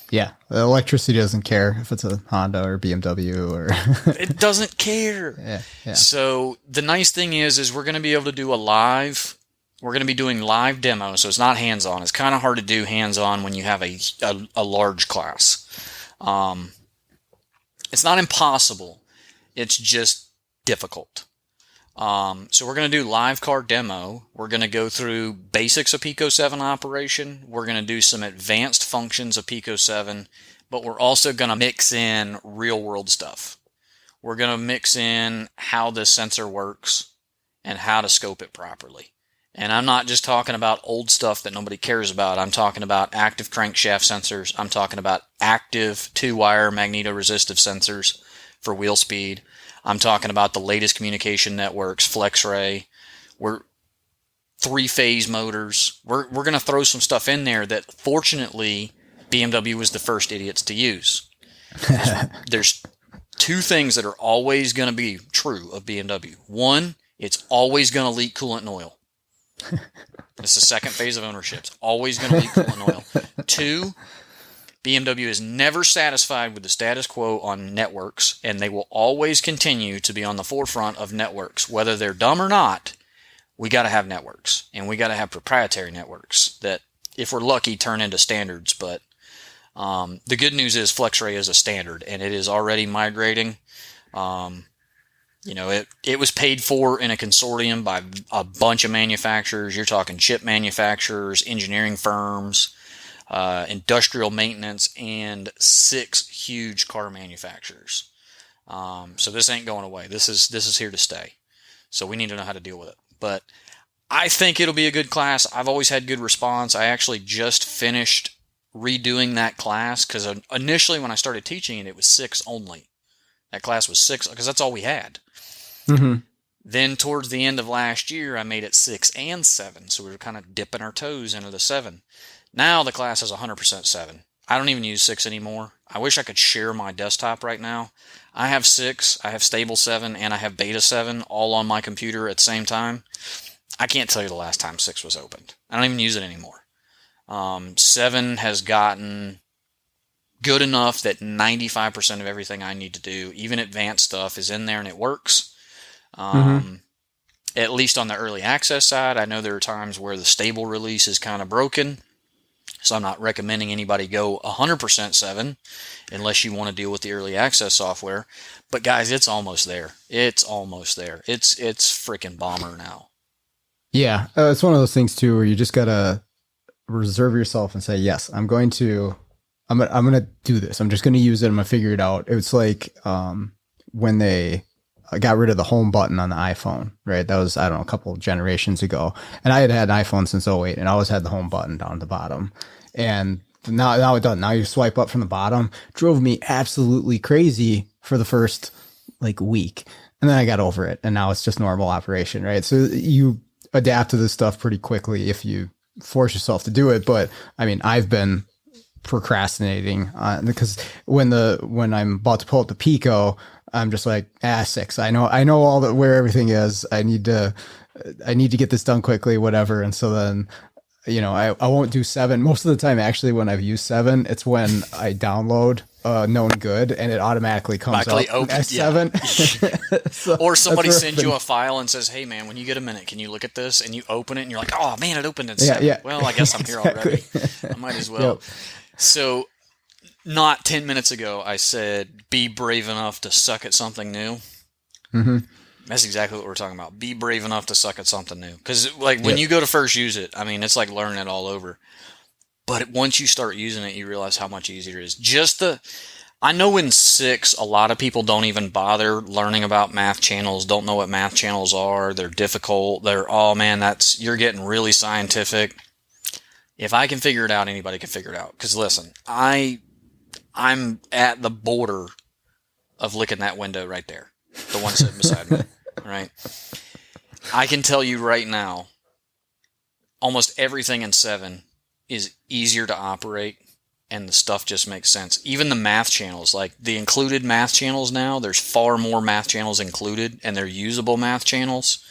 Speaker 1: Yeah. The electricity doesn't care if it's a Honda or BMW or...
Speaker 2: It doesn't care.
Speaker 1: Yeah.
Speaker 2: So the nice thing is we're going to be able to do we're going to be doing live demos, so it's not hands-on. It's kind of hard to do hands-on when you have a large class. It's not impossible. It's just difficult. So we're going to do live car demo. We're going to go through basics of Pico 7 operation. We're going to do some advanced functions of Pico 7, but we're also going to mix in real-world stuff. We're going to mix in how this sensor works and how to scope it properly. And I'm not just talking about old stuff that nobody cares about. I'm talking about active crankshaft sensors. I'm talking about active 2-wire magnetoresistive sensors for wheel speed. I'm talking about the latest communication networks, FlexRay. We're 3-phase motors. We're going to throw some stuff in there that, fortunately, BMW was the first idiots to use. There's 2 things that are always going to be true of BMW. 1, it's always going to leak coolant and oil. It's the second phase of ownership. It's always going to leak coolant and oil. 2, BMW is never satisfied with the status quo on networks, and they will always continue to be on the forefront of networks. Whether they're dumb or not, we got to have networks, and we got to have proprietary networks that, if we're lucky, turn into standards. But the good news is FlexRay is a standard, and it is already migrating. It was paid for in a consortium by a bunch of manufacturers. You're talking chip manufacturers, engineering firms, industrial maintenance, and 6 huge car manufacturers. So this ain't going away. This is here to stay. So we need to know how to deal with it. But I think it'll be a good class. I've always had good response. I actually just finished redoing that class because initially when I started teaching it, it was 6 only. That class was 6 because that's all we had.
Speaker 1: Mm-hmm.
Speaker 2: Then towards the end of last year, I made it 6 and 7. So we were kind of dipping our toes into the 7. Now the class is 100% 7. I don't even use 6 anymore. I wish I could share my desktop right now. I have 6, I have stable 7, and I have beta 7 all on my computer at the same time. I can't tell you the last time 6 was opened. I don't even use it anymore. 7 has gotten good enough that 95% of everything I need to do, even advanced stuff, is in there and it works. At least on the early access side, I know there are times where the stable release is kind of broken. So I'm not recommending anybody go 100% 7 unless you want to deal with the early access software. But guys, it's almost there. It's almost there. It's freaking bomber now.
Speaker 1: Yeah, it's one of those things too where you just gotta reserve yourself and say, yes, I'm gonna do this. I'm just gonna use it. I'm gonna figure it out. It's like when they got rid of the home button on the iPhone, right? That was, I don't know, a couple of generations ago. And I had an iPhone since '08 and I always had the home button down at the bottom. And now it doesn't. Now you swipe up from the bottom. Drove me absolutely crazy for the first like week. And then I got over it. And now it's just normal operation, right? So you adapt to this stuff pretty quickly if you force yourself to do it. But I mean, I've been procrastinating because when I'm about to pull up the Pico, I'm just like, 6. I know all that where everything is. I need to get this done quickly, whatever. And so then, I won't do 7. Most of the time, actually, when I've used 7, it's when I download Known Good and it automatically comes up as 7.
Speaker 2: So or somebody sends you a file and says, hey man, when you get a minute, can you look at this? And you open it and you're like, oh man, it opened in 7. Yeah. Well, I guess I'm here already. I might as well. Yep. So not 10 minutes ago, I said, be brave enough to suck at something new. Mm-hmm. That's exactly what we're talking about. Be brave enough to suck at something new. Because when you go to first use it, I mean, it's like learning it all over. But once you start using it, you realize how much easier it is. I know in 6, a lot of people don't even bother learning about math channels, don't know what math channels are. They're difficult. Oh man, you're getting really scientific. If I can figure it out, anybody can figure it out. Because listen, I'm at the border of licking that window right there. The one sitting beside me, right? I can tell you right now, almost everything in 7 is easier to operate, and the stuff just makes sense. Even the math channels, like the included math channels now, there's far more math channels included, and they're usable math channels.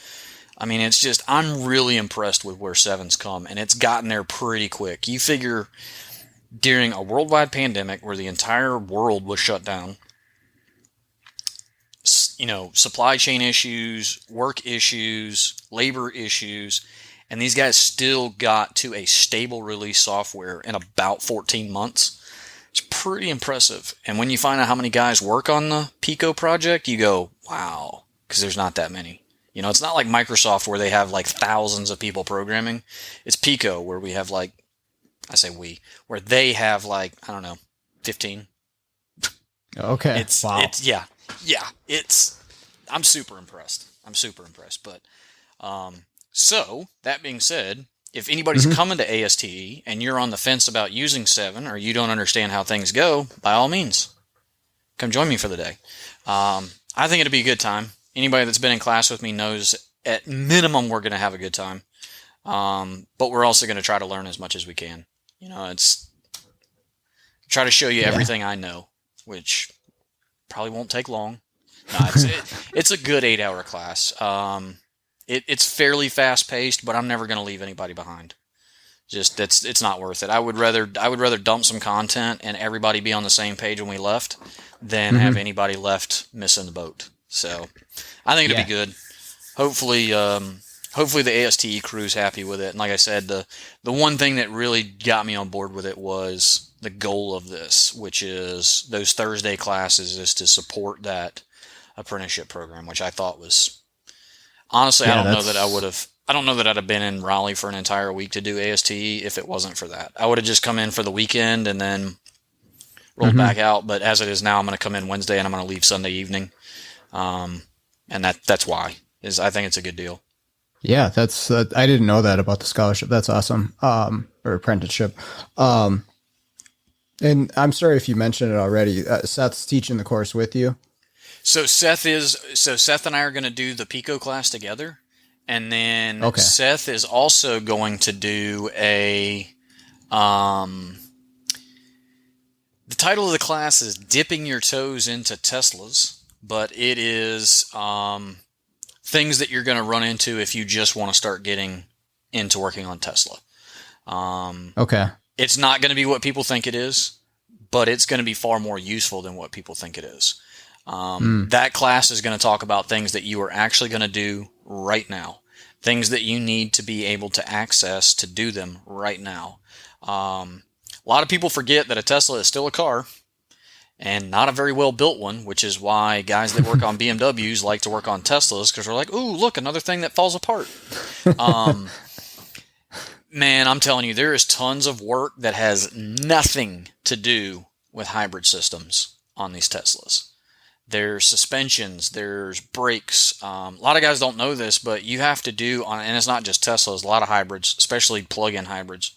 Speaker 2: I mean, it's just, I'm really impressed with where 7's come, and it's gotten there pretty quick. You figure during a worldwide pandemic where the entire world was shut down, supply chain issues, work issues, labor issues, and these guys still got to a stable release software in about 14 months. It's pretty impressive. And when you find out how many guys work on the Pico project, you go, wow, because there's not that many. It's not like Microsoft where they have like thousands of people programming. It's Pico where we have where they have 15.
Speaker 1: Okay. Wow.
Speaker 2: I'm super impressed. But, so that being said, if anybody's coming to ASTE and you're on the fence about using 7 or you don't understand how things go, by all means, come join me for the day. I think it'll be a good time. Anybody that's been in class with me knows at minimum we're going to have a good time. But we're also going to try to learn as much as we can. It's try to show you everything I know, which probably won't take long. No, it's a good 8-hour class. It's fairly fast paced, but I'm never going to leave anybody behind. Just it's not worth it. I would rather dump some content and everybody be on the same page when we left than have anybody left missing the boat. So I think it'll be good. Hopefully the ASTE crew's happy with it. And like I said, the one thing that really got me on board with it was the goal of this, which is those Thursday classes is to support that apprenticeship program, which I thought was honestly, I don't know that I'd have been in Raleigh for an entire week to do ASTE if it wasn't for that. I would have just come in for the weekend and then rolled back out. But as it is now, I'm going to come in Wednesday and I'm going to leave Sunday evening. And that's why is I think it's a good deal.
Speaker 1: Yeah, that's I didn't know that about the scholarship. That's awesome. Or apprenticeship. And I'm sorry if you mentioned it already. Seth's teaching the course with you.
Speaker 2: So Seth and I are going to do the Pico class together, and then Seth is also going to do the title of the class is Dipping Your Toes into Teslas, but it is things that you're going to run into if you just want to start getting into working on Tesla. It's not going to be what people think it is, but it's going to be far more useful than what people think it is. That class is going to talk about things that you are actually going to do right now, things that you need to be able to access to do them right now. A lot of people forget that a Tesla is still a car and not a very well built one, which is why guys that work on BMWs like to work on Teslas, because they're like, ooh, look, another thing that falls apart. Man, I'm telling you, there is tons of work that has nothing to do with hybrid systems on these Teslas. There's suspensions, there's brakes. A lot of guys don't know this, but you have to do, and it's not just Teslas, a lot of hybrids, especially plug-in hybrids.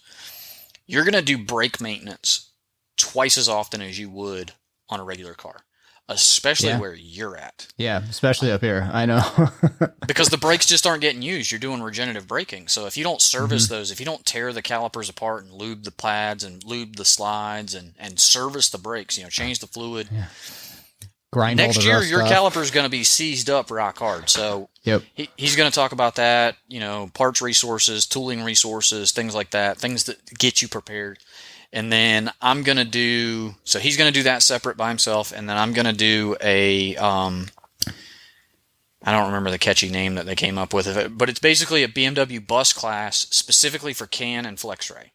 Speaker 2: You're going to do brake maintenance twice as often as you would on a regular car, especially where you're at.
Speaker 1: Yeah, especially up here. I know.
Speaker 2: Because the brakes just aren't getting used. You're doing regenerative braking. So if you don't service those, if you don't tear the calipers apart and lube the pads and lube the slides and service the brakes, change the fluid. Yeah.
Speaker 1: Grind
Speaker 2: next
Speaker 1: all the
Speaker 2: year,
Speaker 1: rust
Speaker 2: your
Speaker 1: off.
Speaker 2: caliper is going to be seized up rock hard. So he's going to talk about that, parts resources, tooling resources, things like that, things that get you prepared. And then I'm going to do, so he's going to do that separate by himself. And then I'm going to do I don't remember the catchy name that they came up with, but it's basically a BMW bus class specifically for CAN and FlexRay,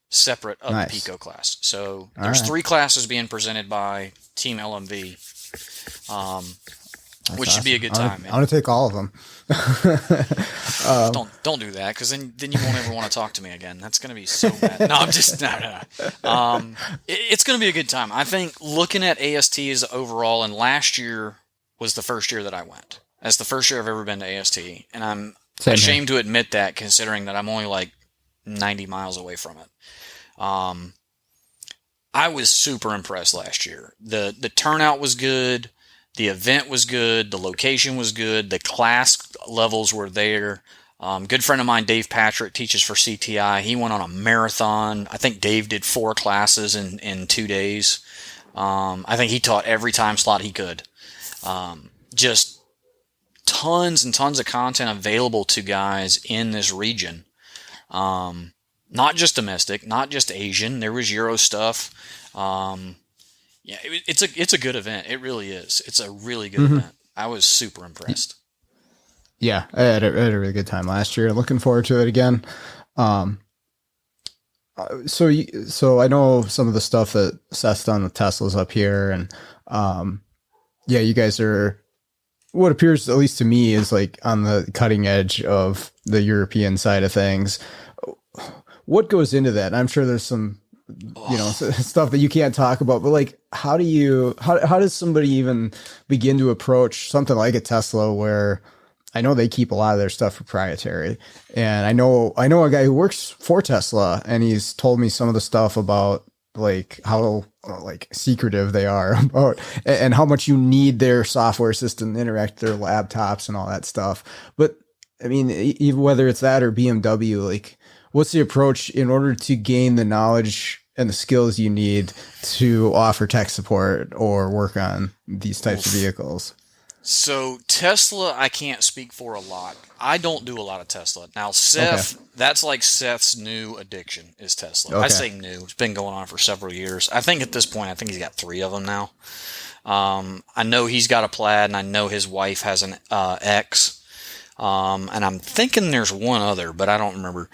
Speaker 2: separate of the Pico class. So there's 3 classes being presented by Team LMV. Which should be a good time.
Speaker 1: I want to take all of them.
Speaker 2: Don't do that, because then you won't ever want to talk to me again. That's going to be so bad. No, I'm just no. It's going to be a good time. I think looking at ASTs overall, and last year was the first year that I went. That's the first year I've ever been to ASTE, and I'm ashamed to admit that, considering that I'm only like 90 miles away from it. I was super impressed last year. The turnout was good. The event was good. The location was good. The class levels were there. Good friend of mine, Dave Patrick, teaches for CTI. He went on a marathon. I think Dave did 4 classes in 2 days. I think he taught every time slot he could. Just tons and tons of content available to guys in this region. Not just domestic, not just Asian. There was Euro stuff. It's a good event. It really is. It's a really good event. I was super impressed.
Speaker 1: Yeah, I had a really good time last year. Looking forward to it again. So I know some of the stuff that Seth's done with Teslas up here, and you guys are what appears, at least to me, is like on the cutting edge of the European side of things. What goes into that? I'm sure there's some, stuff that you can't talk about, but like, how does somebody even begin to approach something like a Tesla, where I know they keep a lot of their stuff proprietary, and I know a guy who works for Tesla, and he's told me some of the stuff about like how like secretive they are about, and how much you need their software system to interact with their laptops and all that stuff. But I mean, even whether it's that or BMW, like, what's the approach in order to gain the knowledge and the skills you need to offer tech support or work on these types of vehicles?
Speaker 2: So Tesla, I can't speak for a lot. I don't do a lot of Tesla. Now, Seth, that's like Seth's new addiction is Tesla. I say new. It's been going on for several years. I think at this point, he's got 3 of them now. I know he's got a Plaid, and I know his wife has an X. And I'm thinking there's one other, but I don't remember.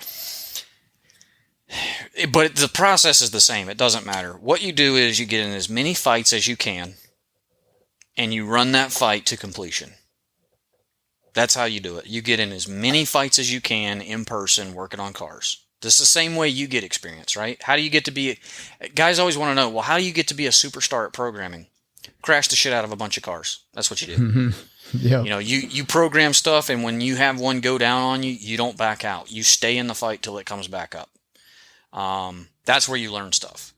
Speaker 2: But the process is the same. It doesn't matter. What you do is you get in as many fights as you can, and you run that fight to completion. That's how you do it. You get in as many fights as you can in person working on cars. This is the same way you get experience, right? How do you get to be... Guys always want to know, well, how do you get to be a superstar at programming? Crash the shit out of a bunch of cars. That's what you do.
Speaker 1: Yeah.
Speaker 2: You know, you program stuff, and when you have one go down on you, you don't back out. You stay in the fight till it comes back up. That's where you learn stuff.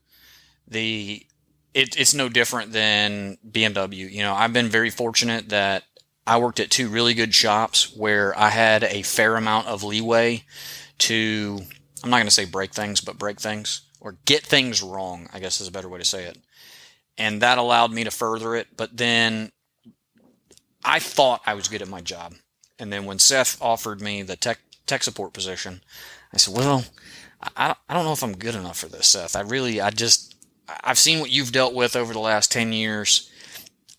Speaker 2: It's no different than BMW. You know, I've been very fortunate that I worked at 2 really good shops where I had a fair amount of leeway to, I'm not going to say break things, but break things, or get things wrong, I guess is a better way to say it. And that allowed me to further it. But then I thought I was good at my job. And then when Seth offered me the tech support position, I said, well, I don't know if I'm good enough for this, Seth. I've seen what you've dealt with over the last 10 years.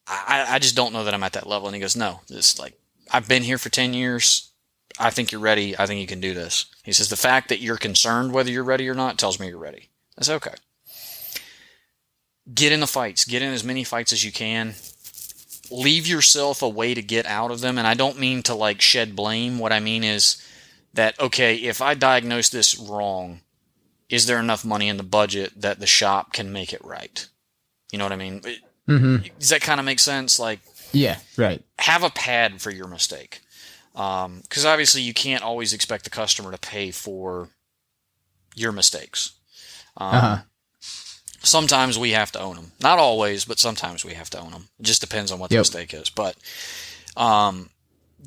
Speaker 2: I just don't know that I'm at that level. And he goes, no, I've been here for 10 years. I think you're ready. I think you can do this. He says, the fact that you're concerned whether you're ready or not tells me you're ready. I said, okay. Get in the fights. Get in as many fights as you can. Leave yourself a way to get out of them. And I don't mean to shed blame. What I mean is that, okay, if I diagnose this wrong, is there enough money in the budget that the shop can make it right? You know what I mean? Does that kind of make sense?
Speaker 1: Yeah, right.
Speaker 2: Have a pad for your mistake. Because obviously you can't always expect the customer to pay for your mistakes. Sometimes we have to own them. Not always, but sometimes we have to own them. It just depends on what the mistake is. But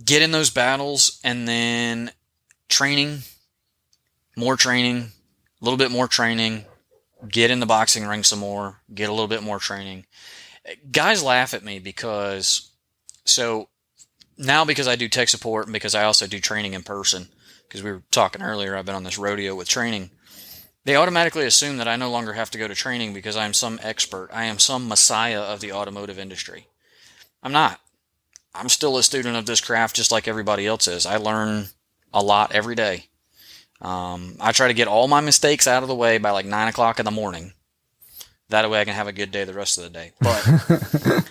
Speaker 2: get in those battles, and then training, more training, a little bit more training, get in the boxing ring some more, get a little bit more training. Guys laugh at me because I do tech support, and because I also do training in person, because we were talking earlier, I've been on this rodeo with training. They automatically assume that I no longer have to go to training because I am some expert. I am some messiah of the automotive industry. I'm not. I'm still a student of this craft just like everybody else is. I learn a lot every day. I try to get all my mistakes out of the way by 9 o'clock in the morning. That way I can have a good day the rest of the day. But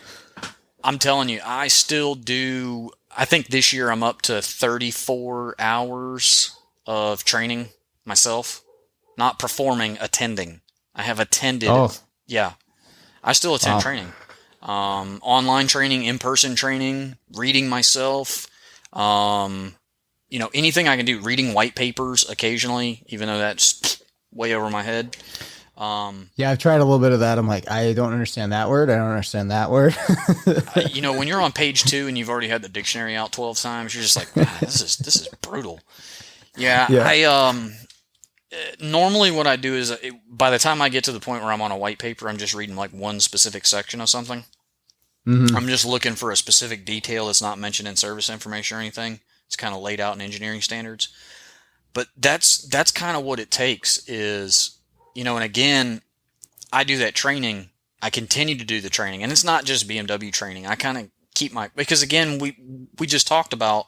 Speaker 2: I'm telling you, I still do. I think this year I'm up to 34 hours of training myself. Not performing, attending. I have attended.
Speaker 1: Oh.
Speaker 2: Yeah. I still attend training. Online training, in-person training, reading myself. Anything I can do. Reading white papers occasionally, even though that's way over my head.
Speaker 1: Yeah, I've tried a little bit of that. I'm like, I don't understand that word. I don't understand that word.
Speaker 2: When you're on page 2 and you've already had the dictionary out 12 times, you're just like, wow, this is brutal. Yeah. Normally what I do is by the time I get to the point where I'm on a white paper, I'm just reading one specific section of something. I'm just looking for a specific detail that's not mentioned in service information or anything. It's kind of laid out in engineering standards. But that's kind of what it takes is, and again, I do that training. I continue to do the training. And it's not just BMW training. I kind of keep because again, we just talked about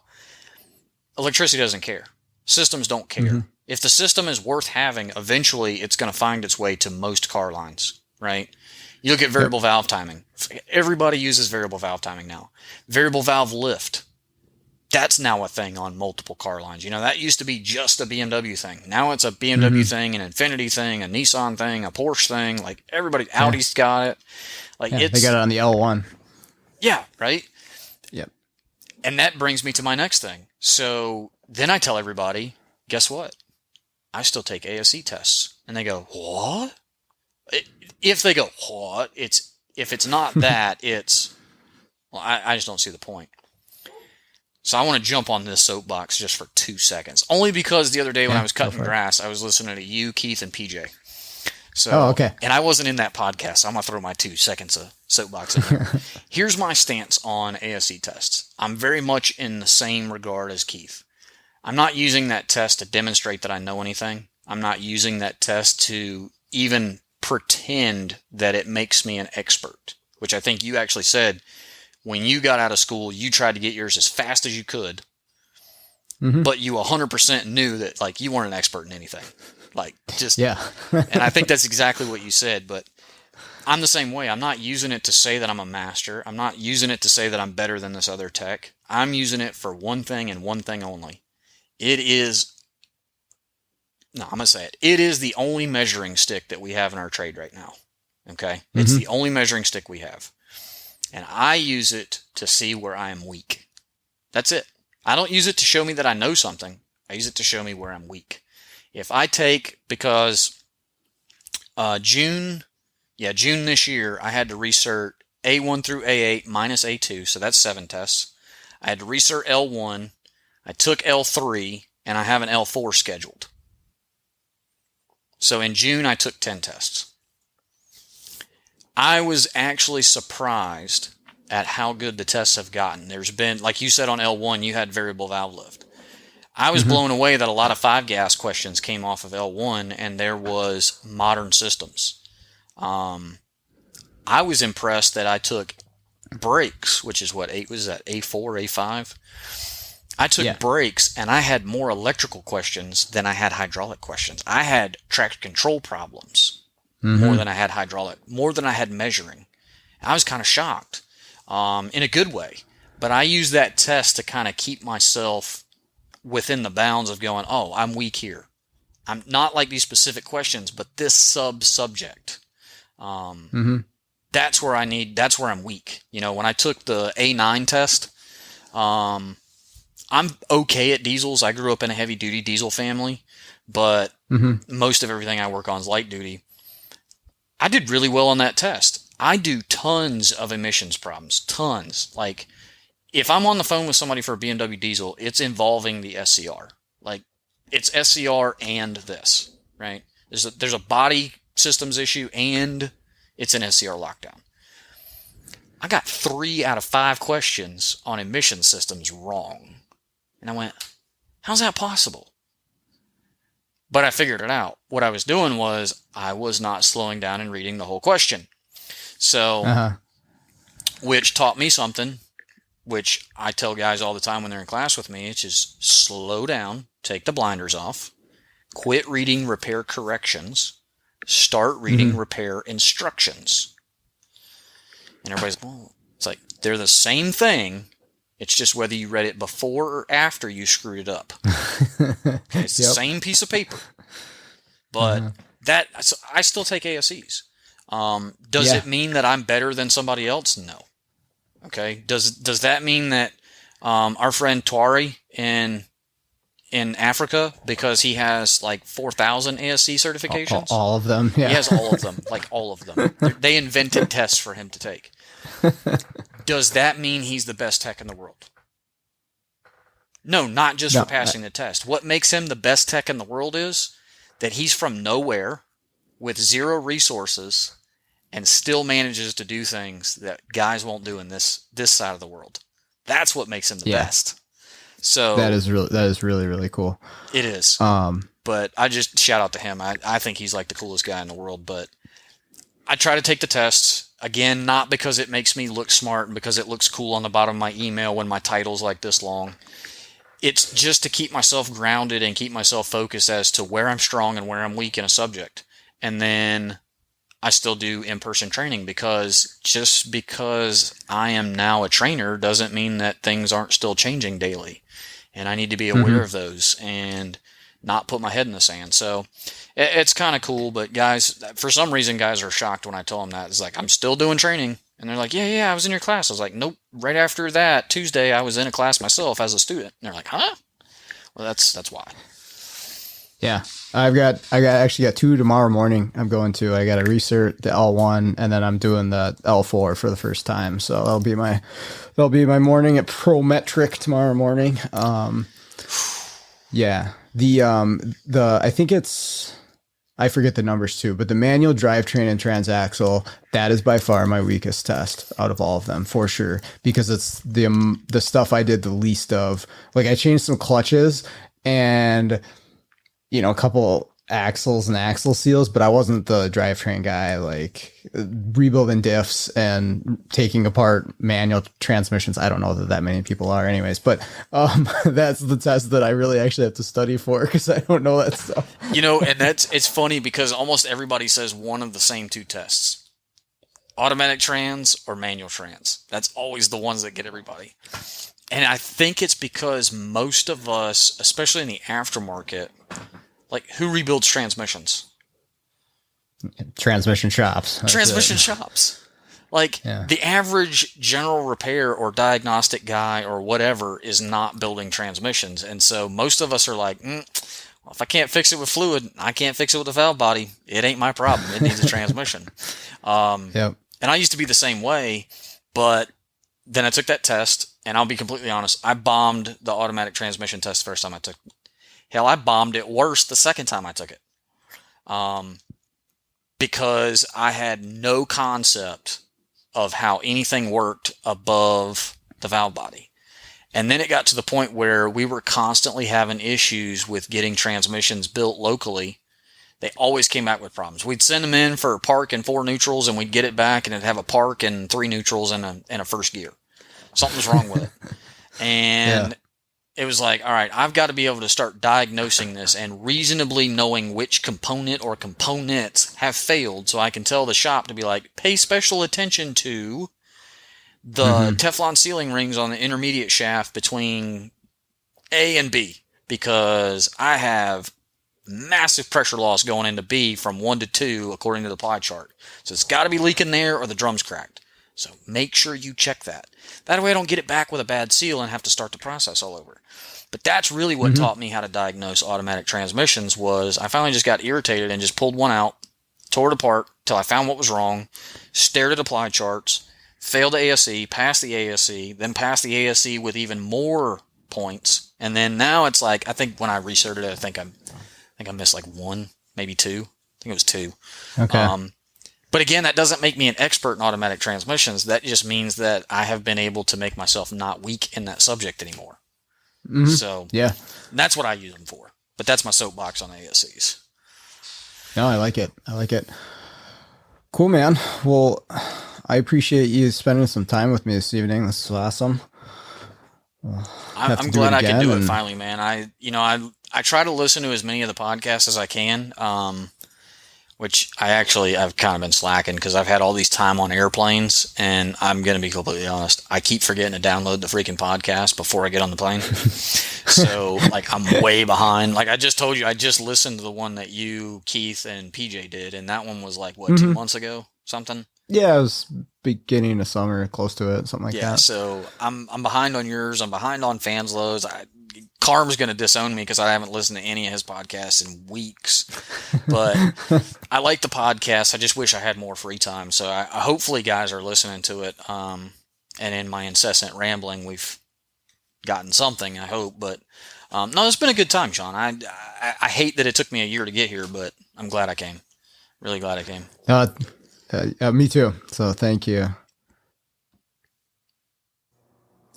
Speaker 2: electricity doesn't care. Systems don't care. If the system is worth having, eventually it's going to find its way to most car lines, right? You look at variable valve timing. Everybody uses variable valve timing now. Variable valve lift. That's now a thing on multiple car lines. That used to be just a BMW thing. Now it's a BMW thing, an Infiniti thing, a Nissan thing, a Porsche thing. Everybody, Audi's got it.
Speaker 1: They got it on the L1.
Speaker 2: Yeah, right?
Speaker 1: Yep.
Speaker 2: And that brings me to my next thing. So then I tell everybody, guess what? I still take ASE tests. And they go, what? If they go, what? If it's not that, I just don't see the point. So I want to jump on this soapbox just for 2 seconds. Only because the other day when I was cutting grass, I was listening to you, Keith, and PJ. So,
Speaker 1: okay.
Speaker 2: And I wasn't in that podcast, so I'm going to throw my 2 seconds of soapbox in here. Here's my stance on ASE tests. I'm very much in the same regard as Keith. I'm not using that test to demonstrate that I know anything. I'm not using that test to even pretend that it makes me an expert, which I think you actually said when you got out of school, you tried to get yours as fast as you could, but you 100% knew that you weren't an expert in anything. And I think that's exactly what you said, but I'm the same way. I'm not using it to say that I'm a master. I'm not using it to say that I'm better than this other tech. I'm using it for one thing and one thing only. It is no, I'm going to say it. It is the only measuring stick that we have in our trade right now. Okay? It's the only measuring stick we have. And I use it to see where I am weak. That's it. I don't use it to show me that I know something. I use it to show me where I'm weak. If I take, because June this year, I had to recert A1 through A8 minus A2, so that's 7 tests. I had to recert L1. I took L3, and I have an L4 scheduled. So in June, I took 10 tests. I was actually surprised at how good the tests have gotten. There's been, like you said on L1, you had variable valve lift. I was blown away that a lot of 5-gas questions came off of L1, and there was modern systems. I was impressed that I took brakes, which is what, A4, A5? I took brakes, and I had more electrical questions than I had hydraulic questions. I had traction control problems more than I had hydraulic, more than I had measuring. I was kind of shocked, in a good way. But I used that test to kind of keep myself within the bounds of going, oh, I'm weak here. I'm not like these specific questions, but this subject. That's where I'm weak. You know, when I took the A9 test, I'm okay at diesels. I grew up in a heavy duty diesel family, but most of everything I work on is light duty. I did really well on that test. I do tons of emissions problems, tons. Like, if I'm on the phone with somebody for a BMW diesel, it's involving the SCR. Like, it's SCR and this, right? There's a body systems issue and it's an SCR lockdown. I got 3 out of 5 questions on emission systems wrong. And I went, how's that possible? But I figured it out. What I was doing was I was not slowing down and reading the whole question. So, which taught me something, which I tell guys all the time when they're in class with me. It's just slow down, take the blinders off, quit reading repair corrections, start reading repair instructions. And everybody's, well, it's like, they're the same thing. It's just whether you read it before or after you screwed it up. Okay, it's the same piece of paper. But so I still take ASEs. Does it mean that I'm better than somebody else? No. Okay. Does that mean that our friend Tuari in Africa, because he has like 4,000 ASC certifications?
Speaker 1: All of them. Yeah.
Speaker 2: He has all of them. Like all of them. They invented tests for him to take. Does that mean he's the best tech in the world? No, not just for passing the test. What makes him the best tech in the world is that he's from nowhere with 0 resources and still manages to do things that guys won't do in this side of the world. That's what makes him the best. So
Speaker 1: that is really, really cool.
Speaker 2: It is. But I just shout out to him. I think he's like the coolest guy in the world, but I try to take the tests. Again, not because it makes me look smart and because it looks cool on the bottom of my email when my title's like this long. It's just to keep myself grounded and keep myself focused as to where I'm strong and where I'm weak in a subject. And then I still do in-person training, because just because I am now a trainer doesn't mean that things aren't still changing daily. And I need to be aware of those and not put my head in the sand. So it's kind of cool, but guys, for some reason, guys are shocked when I tell them that. It's like, I'm still doing training. And they're like, yeah, I was in your class. I was like, nope. Right after that, Tuesday, I was in a class myself as a student. And they're like, huh? Well, that's why.
Speaker 1: Yeah. I actually got 2 tomorrow morning. I'm going to, I got to recert the L1 and then I'm doing the L4 for the first time. So that'll be my morning at Prometric tomorrow morning. Yeah. I think I forget the numbers too, but the manual drivetrain and transaxle, that is by far my weakest test out of all of them, for sure, because it's the stuff I did the least of. Like, I changed some clutches and, a couple axles and axle seals, but I wasn't the drivetrain guy, like rebuilding diffs and taking apart manual transmissions. I don't know that many people are anyways, but that's the test that I really actually have to study for, because I don't know that stuff.
Speaker 2: And it's funny because almost everybody says one of the same 2 tests: automatic trans or manual trans. That's always the ones that get everybody. And I think it's because most of us, especially in the aftermarket, Like, who rebuilds transmissions?
Speaker 1: Transmission shops.
Speaker 2: Transmission shops. Like, the average general repair or diagnostic guy or whatever is not building transmissions. And so most of us are like, well, if I can't fix it with fluid, I can't fix it with the valve body. It ain't my problem. It needs a transmission. And I used to be the same way, but then I took that test, and I'll be completely honest, I bombed the automatic transmission test the first time I took it. Hell, I bombed it worse the second time I took it. Because I had no concept of how anything worked above the valve body. And then it got to the point where we were constantly having issues with getting transmissions built locally. They always came back with problems. We'd send them in for a park and 4 neutrals, and we'd get it back, and it'd have a park and 3 neutrals and a first gear. Something's wrong with it. And it was like, all right, I've got to be able to start diagnosing this and reasonably knowing which component or components have failed, so I can tell the shop to be like, pay special attention to the Teflon sealing rings on the intermediate shaft between A and B, because I have massive pressure loss going into B from 1 to 2 according to the ply chart. So it's got to be leaking there or the drum's cracked. So make sure you check that. That way I don't get it back with a bad seal and have to start the process all over. But that's really what taught me how to diagnose automatic transmissions. Was I finally just got irritated and just pulled one out, tore it apart till I found what was wrong, stared at applied charts, failed the ASE, passed the ASE, then passed the ASE with even more points. And then now it's like, I think when I restarted it, I think I missed like 1, maybe 2. I think it was 2.
Speaker 1: Okay.
Speaker 2: But again, that doesn't make me an expert in automatic transmissions. That just means that I have been able to make myself not weak in that subject anymore. So that's what I use them for. But that's my soapbox on ASEs.
Speaker 1: No, I like it. Cool, man. Well, I appreciate you spending some time with me this evening. This is awesome.
Speaker 2: I'm glad I could do it finally, man. I try to listen to as many of the podcasts as I can. Which I've kind of been slacking because I've had all these time on airplanes, and I'm going to be completely honest, I keep forgetting to download the freaking podcast before I get on the plane. So, like, I'm way behind. Like I just told you, I just listened to the one that you, Keith, and PJ did, and that one was like, what, 2 months ago? Something?
Speaker 1: Yeah, it was beginning of summer, close to it, something like that.
Speaker 2: Yeah, so I'm behind on yours. I'm behind on Fanslow's. Carm's going to disown me because I haven't listened to any of his podcasts in weeks. But I like the podcast. I just wish I had more free time. So I hopefully guys are listening to it. And in my incessant rambling, we've gotten something, I hope. But no, it's been a good time, Sean. I hate that it took me a year to get here, but I'm glad I came. Really glad I came.
Speaker 1: Me too. So thank you.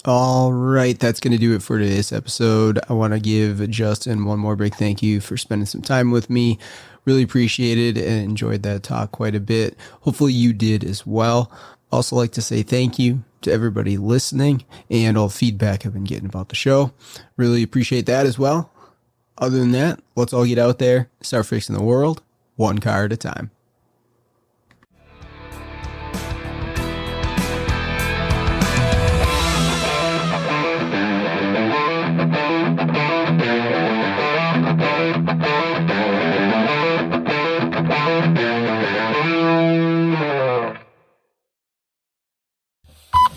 Speaker 1: All right, that's going to do it for today's episode. I want to give Justin one more big thank you for spending some time with me. Really appreciated and enjoyed that talk quite a bit. Hopefully you did as well. Also like to say thank you to everybody listening and all feedback I've been getting about the show. Really appreciate that as well. Other than that, let's all get out there, start fixing the world one car at a time.